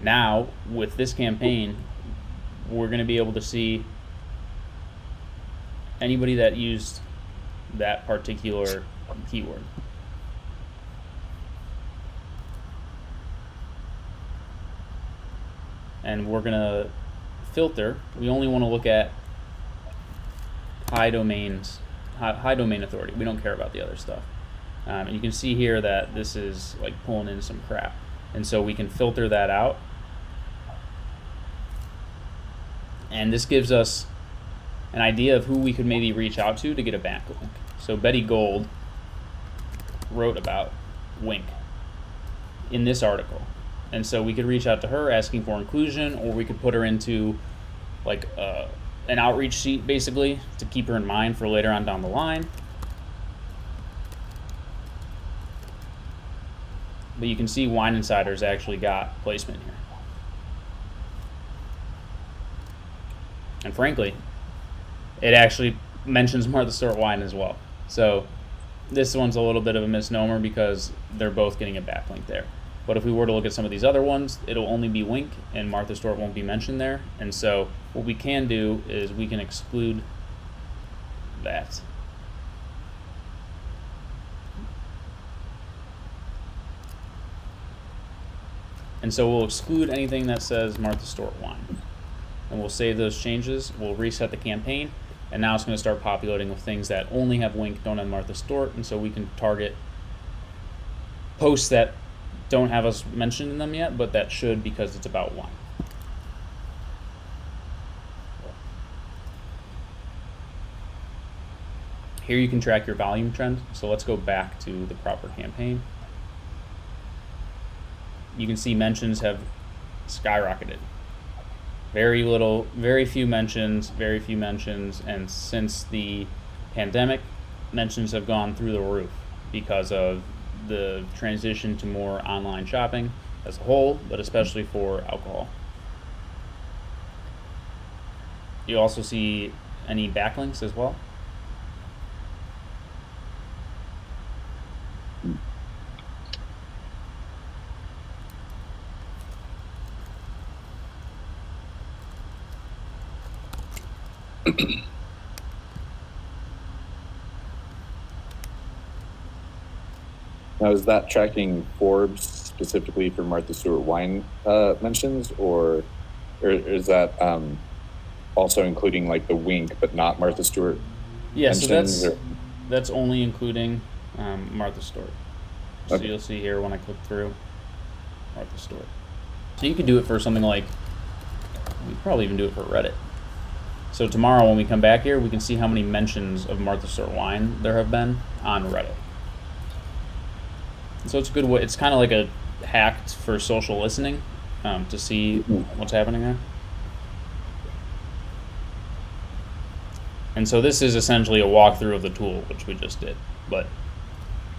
Now, with this campaign, we're going to be able to see anybody that used that particular keyword. And we're going to filter. We only want to look at high domain authority. We don't care about the other stuff. And you can see here that this is like pulling in some crap. And so we can filter that out. And this gives us an idea of who we could maybe reach out to get a backlink. So Betty Gold wrote about Wink in this article. And so we could reach out to her asking for inclusion, or we could put her into like an outreach sheet basically to keep her in mind for later on down the line. But you can see Wine Insider's actually got placement here. And frankly, it actually mentions Martha Stewart wine as well. So this one's a little bit of a misnomer because they're both getting a backlink there. But if we were to look at some of these other ones, it'll only be Wink and Martha Stewart won't be mentioned there. And so what we can do is we can exclude that. And so we'll exclude anything that says Martha Stewart wine. And we'll save those changes. We'll reset the campaign. And now it's going to start populating with things that only have Wink, don't have Martha Stewart. And so we can target posts that don't have us mentioned in them yet, but that should because it's about wine. Here you can track your volume trend. So let's go back to the proper campaign. You can see mentions have skyrocketed. Very few mentions, and since the pandemic, mentions have gone through the roof because of the transition to more online shopping as a whole, but especially for alcohol. You also see any backlinks as well. Now, is that tracking Forbes specifically for Martha Stewart wine mentions, or is that also including like the Wink but not Martha Stewart? Yeah, so that's only including Martha Stewart. So Okay. You'll see here when I click through Martha Stewart. So you could do it for something like, we probably even do it for Reddit. So tomorrow when we come back here, we can see how many mentions of Martha Stewart wine there have been on Reddit. So it's a good way. It's kind of like a hack for social listening to see what's happening there. And so this is essentially a walkthrough of the tool, which we just did. But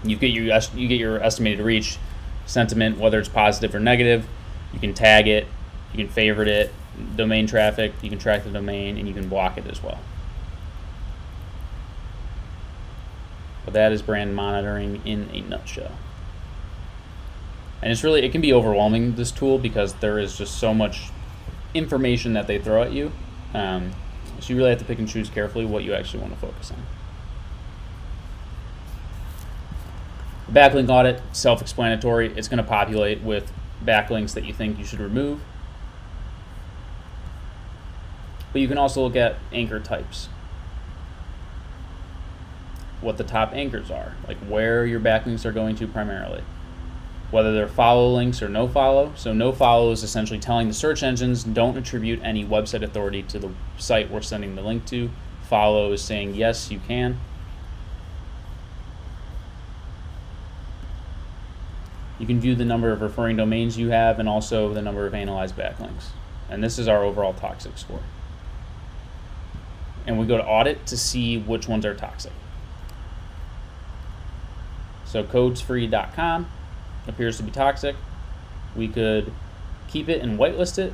you get your estimated reach, sentiment, whether it's positive or negative. You can tag it, you can favorite it, domain traffic. You can track the domain, and you can block it as well. But that is brand monitoring in a nutshell. And it can be overwhelming, this tool, because there is just so much information that they throw at you. So you really have to pick and choose carefully what you actually want to focus on. Backlink audit, self-explanatory. It's going to populate with backlinks that you think you should remove. But you can also look at anchor types. What the top anchors are, like where your backlinks are going to primarily. Whether they're follow links or no follow. So no follow is essentially telling the search engines don't attribute any website authority to the site we're sending the link to. Follow is saying yes, you can. You can view the number of referring domains you have and also the number of analyzed backlinks. And this is our overall toxic score. And we go to audit to see which ones are toxic. So codesfree.com appears to be toxic. We could keep it and whitelist it.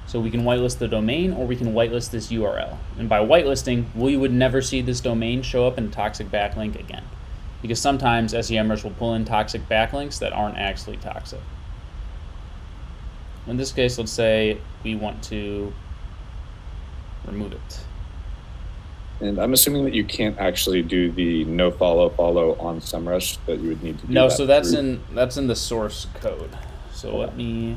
So we can whitelist the domain, or we can whitelist this URL. And by whitelisting, we would never see this domain show up in a toxic backlink again. Because sometimes SEMrush will pull in toxic backlinks that aren't actually toxic. In this case, let's say we want to remove it. And I'm assuming that you can't actually do the no follow on SEMrush, that you would need to do. No, that so that's in the source code. So let me.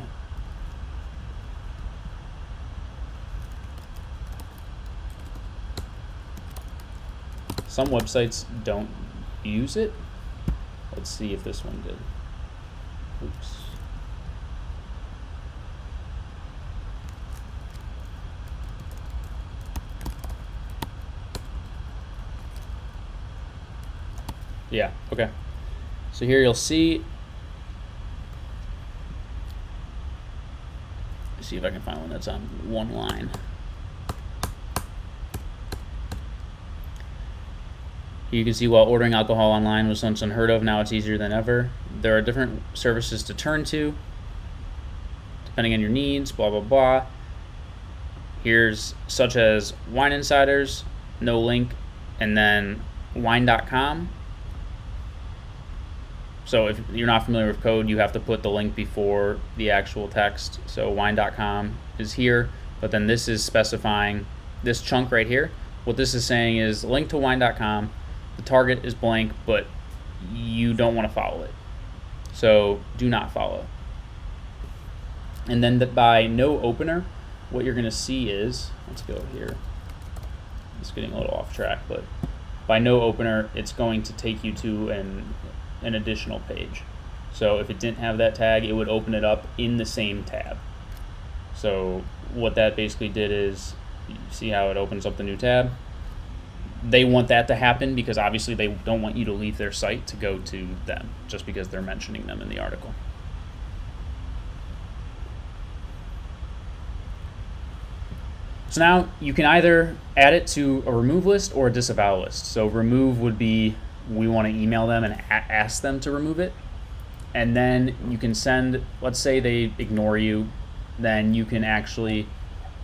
Some websites don't use it. Let's see if this one did. Oops. Yeah, okay. So here you'll see, let's see if I can find one that's on one line. You can see while ordering alcohol online was once unheard of, now it's easier than ever. There are different services to turn to, depending on your needs, blah, blah, blah. Here's such as Wine Insiders, no link, and then wine.com. So if you're not familiar with code, you have to put the link before the actual text. So wine.com is here, but then this is specifying this chunk right here. What this is saying is link to wine.com. The target is blank, but you don't want to follow it. So do not follow. And then by no opener, what you're going to see is, let's go here. It's getting a little off track, but by no opener, it's going to take you to an additional page. So if it didn't have that tag, it would open it up in the same tab. So what that basically did is, you see how it opens up the new tab? They want that to happen because obviously they don't want you to leave their site to go to them just because they're mentioning them in the article. So now you can either add it to a remove list or a disavow list. So remove would be, we want to email them and ask them to remove it. And then you can send, let's say they ignore you, then you can actually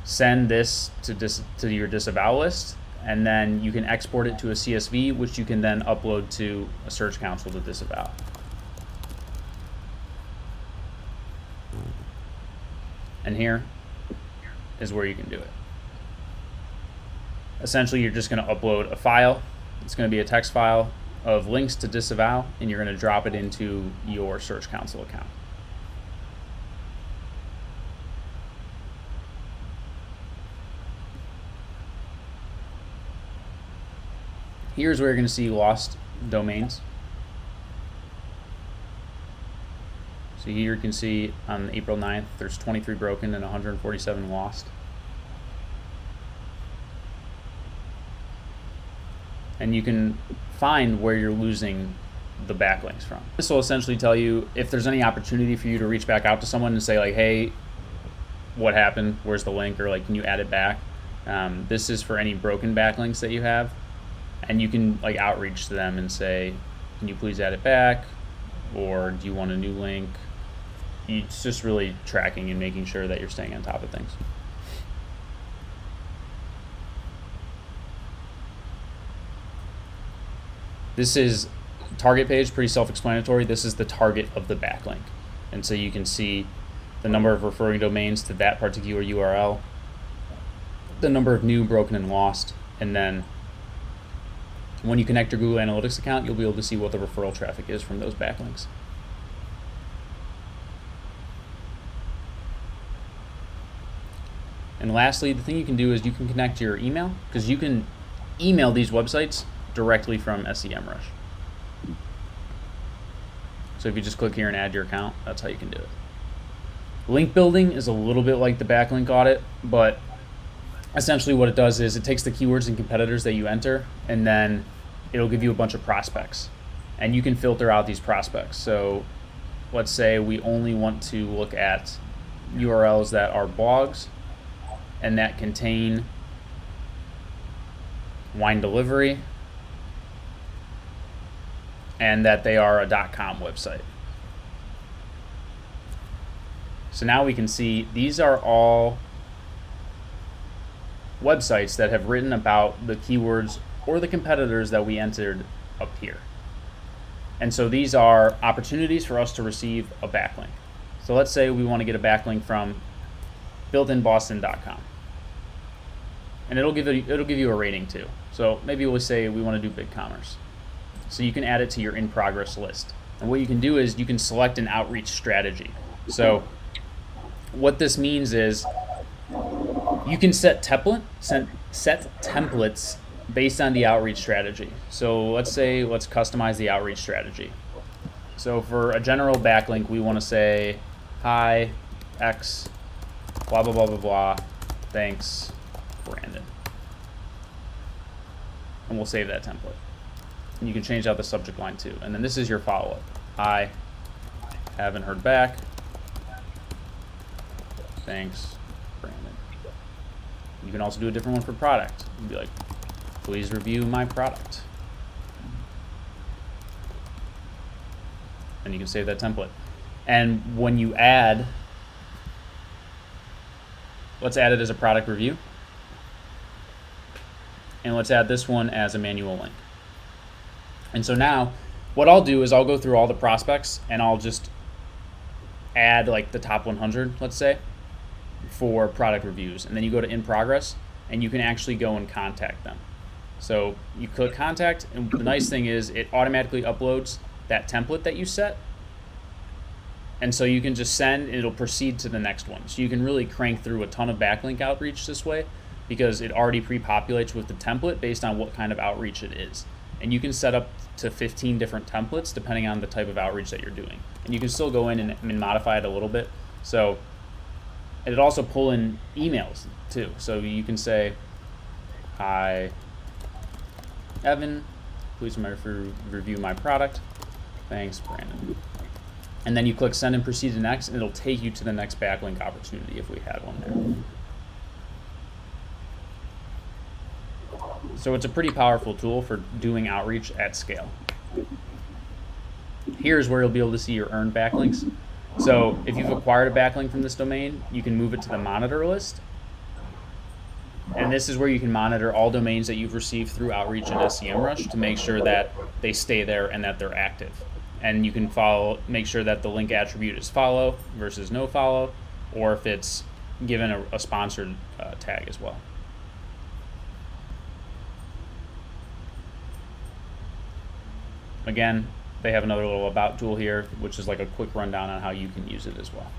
send this to your disavow list, and then you can export it to a CSV, which you can then upload to a Search Console to disavow. And here is where you can do it. Essentially, you're just going to upload a file. It's going to be a text file of links to disavow, and you're going to drop it into your Search Console account. Here's where you're going to see lost domains. So here you can see on April 9th, there's 23 broken and 147 lost. And you can find where you're losing the backlinks from. This will essentially tell you if there's any opportunity for you to reach back out to someone and say like, hey, what happened? Where's the link? Or like, can you add it back? This is for any broken backlinks that you have. And you can like outreach to them and say, can you please add it back? Or do you want a new link? It's just really tracking and making sure that you're staying on top of things. This is target page, pretty self-explanatory. This is the target of the backlink. And so you can see the number of referring domains to that particular URL, the number of new, broken, and lost, and then when you connect your Google Analytics account, you'll be able to see what the referral traffic is from those backlinks. And lastly, the thing you can do is you can connect your email, because you can email these websites directly from SEMrush. So if you just click here and add your account, that's how you can do it. Link building is a little bit like the backlink audit, but essentially what it does is it takes the keywords and competitors that you enter, and then it'll give you a bunch of prospects. And you can filter out these prospects. So let's say we only want to look at URLs that are blogs and that contain wine delivery and that they are a .com website. So now we can see these are all websites that have written about the keywords or the competitors that we entered up here. And so these are opportunities for us to receive a backlink. So let's say we want to get a backlink from builtinboston.com. And it'll give you a rating too. So maybe we'll say we want to do BigCommerce. So you can add it to your in progress list. And what you can do is you can select an outreach strategy. So what this means is you can set templates based on the outreach strategy. So let's customize the outreach strategy. So for a general backlink, we want to say, hi, X, blah, blah, blah, blah, blah, thanks, Brandon. And we'll save that template. And you can change out the subject line too. And then this is your follow-up. Hi, haven't heard back, thanks, Brandon. You can also do a different one for product. You'd be like, please review my product. And you can save that template. And when you add, let's add it as a product review. And let's add this one as a manual link. And so now what I'll do is I'll go through all the prospects and I'll just add like the top 100, let's say, for product reviews. And then you go to in progress and you can actually go and contact them. So you click contact, and the nice thing is it automatically uploads that template that you set. And so you can just send, and it'll proceed to the next one. So you can really crank through a ton of backlink outreach this way because it already pre-populates with the template based on what kind of outreach it is. And you can set up to 15 different templates depending on the type of outreach that you're doing. And you can still go in and modify it a little bit. So it'll also pull in emails too. So you can say, hi, Evan, please review my product. Thanks, Brandon. And then you click send and proceed to next, and it'll take you to the next backlink opportunity if we had one there. So it's a pretty powerful tool for doing outreach at scale. Here's where you'll be able to see your earned backlinks. So if you've acquired a backlink from this domain, you can move it to the monitor list. And this is where you can monitor all domains that you've received through outreach and SEMrush to make sure that they stay there and that they're active. And you can make sure that the link attribute is follow versus no follow, or if it's given a sponsored tag as well. Again, they have another little about tool here, which is like a quick rundown on how you can use it as well.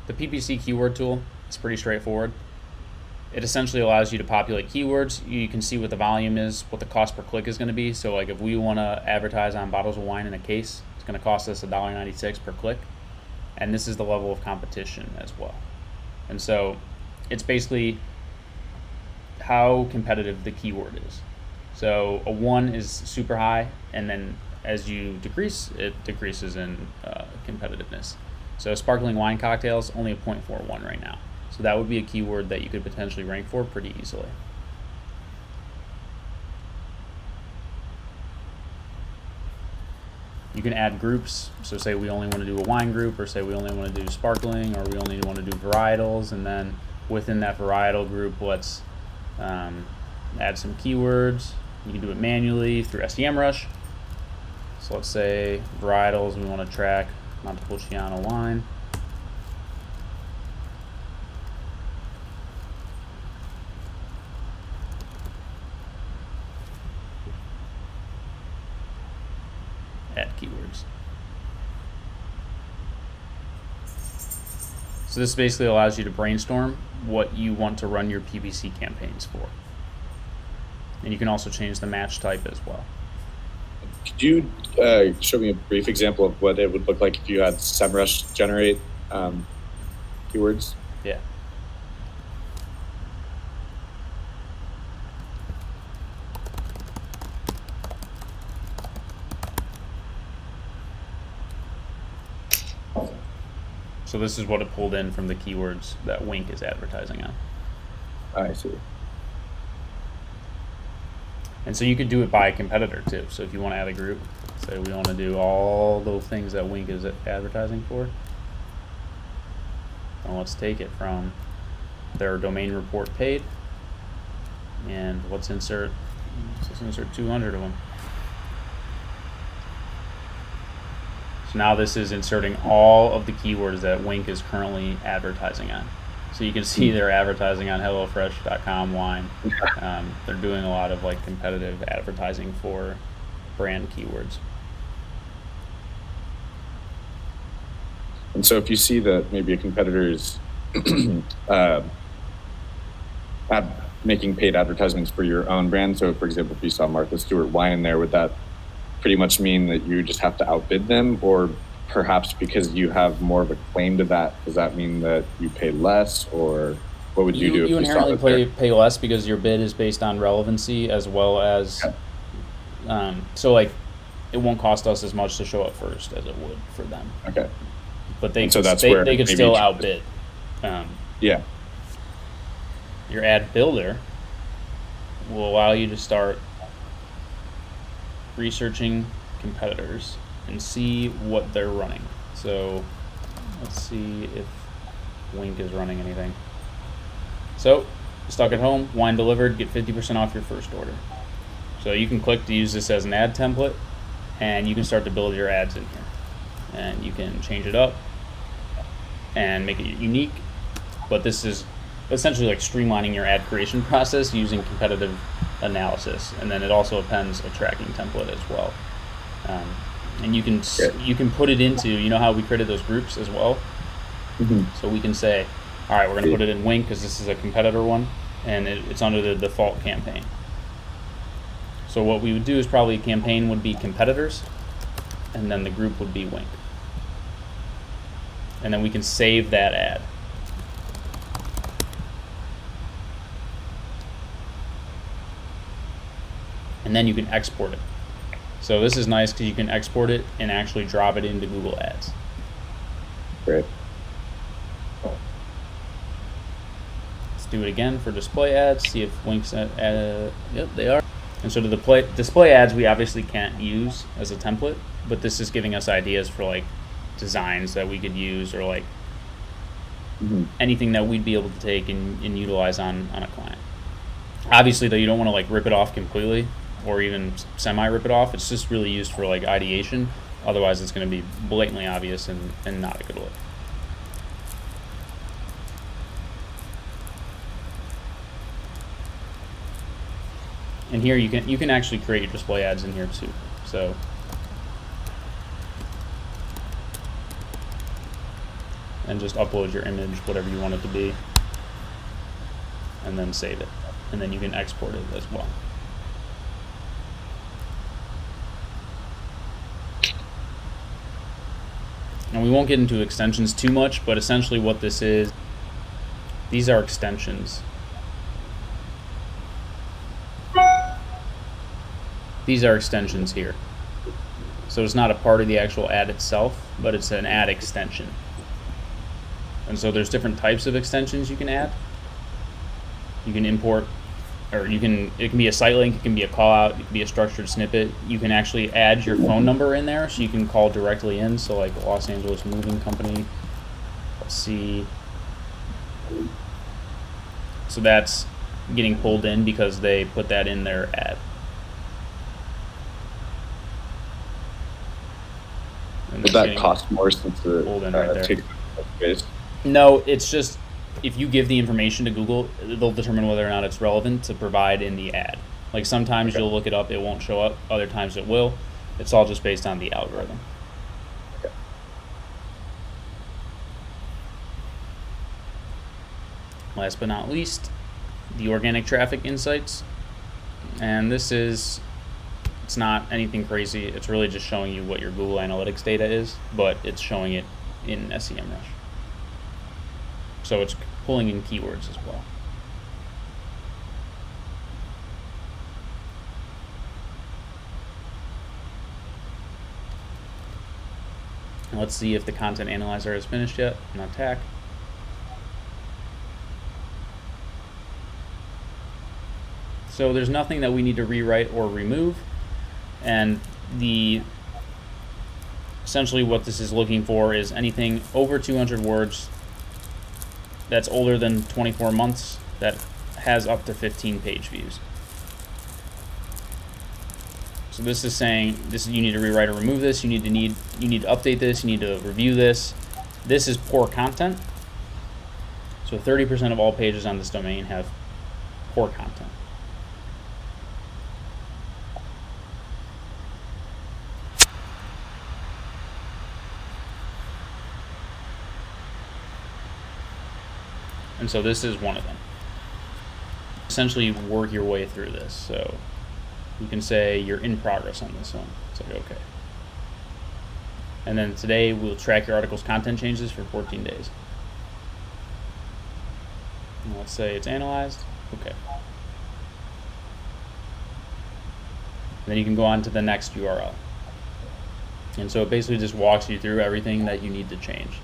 The PPC Keyword Tool is pretty straightforward. It essentially allows you to populate keywords. You can see what the volume is, what the cost per click is going to be. So like if we want to advertise on bottles of wine in a case, it's going to cost us $1.96 per click. And this is the level of competition as well. And so it's basically how competitive the keyword is. So a 1 is super high, and then as you decrease, it decreases in competitiveness. So sparkling wine cocktails, only a 0.41 right now. So that would be a keyword that you could potentially rank for pretty easily. You can add groups. So say we only want to do a wine group, or say we only want to do sparkling, or we only want to do varietals. And then within that varietal group, let's add some keywords. You can do it manually through SEMrush. So let's say varietals, we want to track Montepulciano wine. Add keywords. So this basically allows you to brainstorm what you want to run your PPC campaigns for. And you can also change the match type as well. Could you show me a brief example of what it would look like if you had SEMrush generate keywords? Yeah. So this is what it pulled in from the keywords that Wink is advertising on. I see. And so you could do it by competitor too. So if you want to add a group, say we want to do all those things that Wink is advertising for, and let's take it from their domain report paid, and let's insert 200 of them. So now this is inserting all of the keywords that Wink is currently advertising on. So you can see they're advertising on HelloFresh.com wine. They're doing a lot of like competitive advertising for brand keywords. And so if you see that maybe a competitor is making paid advertisements for your own brand, so for example, if you saw Martha Stewart wine in there, would that pretty much mean that you just have to outbid them? Or perhaps because you have more of a claim to that, does that mean that you pay less? Or what would you do if you you saw it inherently there? pay less because your bid is based on relevancy as well as so like it won't cost us as much to show up first as it would for them. Okay. But they And so could, that's they, where they could maybe still you- outbid. Yeah. Your ad builder will allow you to start researching competitors and see what they're running. So let's see if Wink is running anything. So stuck at home, wine delivered, get 50% off your first order. So you can click to use this as an ad template, and you can start to build your ads in here. And you can change it up and make it unique. But this is essentially like streamlining your ad creation process using competitive analysis, and then it also appends a tracking template as well. And you can put it into, you know how we created those groups as well. Mm-hmm. So we can say, all right, we're going to put it in Wink because this is a competitor one, and it's under the default campaign. So what we would do is probably campaign would be competitors, and then the group would be Wink. And then we can save that ad. And then you can export it. So this is nice because you can export it and actually drop it into Google Ads. Great. Let's do it again for display ads, see if Wink's yep, they are. And so to the display ads, we obviously can't use as a template, but this is giving us ideas for like designs that we could use, or like anything that we'd be able to take and utilize on a client. Obviously though, you don't want to like rip it off completely or even semi-rip it off. It's just really used for like ideation. Otherwise it's going to be blatantly obvious and not a good look. And here you can actually create your display ads in here too. So and just upload your image, whatever you want it to be, and then save it. And then you can export it as well. And we won't get into extensions too much, but essentially what this is, these are extensions. These are extensions here. So it's not a part of the actual ad itself, but it's an ad extension. And so there's different types of extensions you can add. You can import, or it can be a site link, it can be a call out, it can be a structured snippet. You can actually add your phone number in there so you can call directly in. So like Los Angeles Moving Company, let's see. So that's getting pulled in because they put that in their ad. Would that cost more since pulled in right there. takes space? No, it's just if you give the information to Google, they'll determine whether or not it's relevant to provide in the ad. Like sometimes you'll look it up, it won't show up. Other times it will. It's all just based on the algorithm. Okay. Last but not least, the organic traffic insights. And this is, it's not anything crazy. It's really just showing you what your Google Analytics data is, but it's showing it in SEMrush. So it's pulling in keywords as well. Let's see if the content analyzer is finished yet and attack. So there's nothing that we need to rewrite or remove, and essentially what this is looking for is anything over 200 words that's older than 24 months that has up to 15 page views. So this is saying you need to rewrite or remove this, you need to update this, you need to review this. This is poor content. So 30% of all pages on this domain have poor content. And so this is one of them. Essentially work your way through this. So you can say you're in progress on this one. It's like, okay. And then today we'll track your article's content changes for 14 days. And let's say it's analyzed. Okay. And then you can go on to the next URL. And so it basically just walks you through everything that you need to change.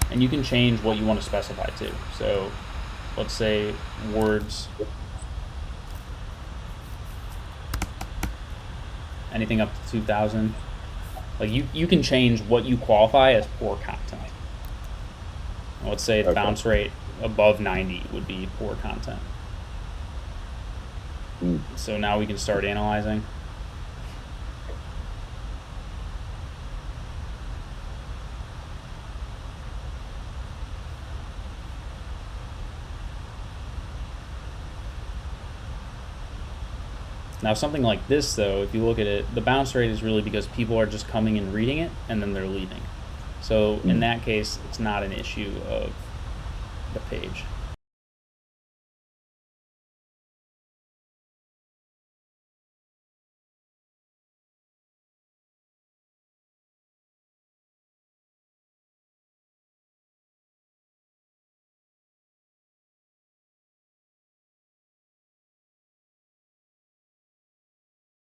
And you can change what you want to specify too. So let's say words, anything up to 2,000. Like you can change what you qualify as poor content. Let's say the bounce rate above 90 would be poor content. So now we can start analyzing. Now something like this though, if you look at it, the bounce rate is really because people are just coming and reading it and then they're leaving. So in that case, it's not an issue of the page.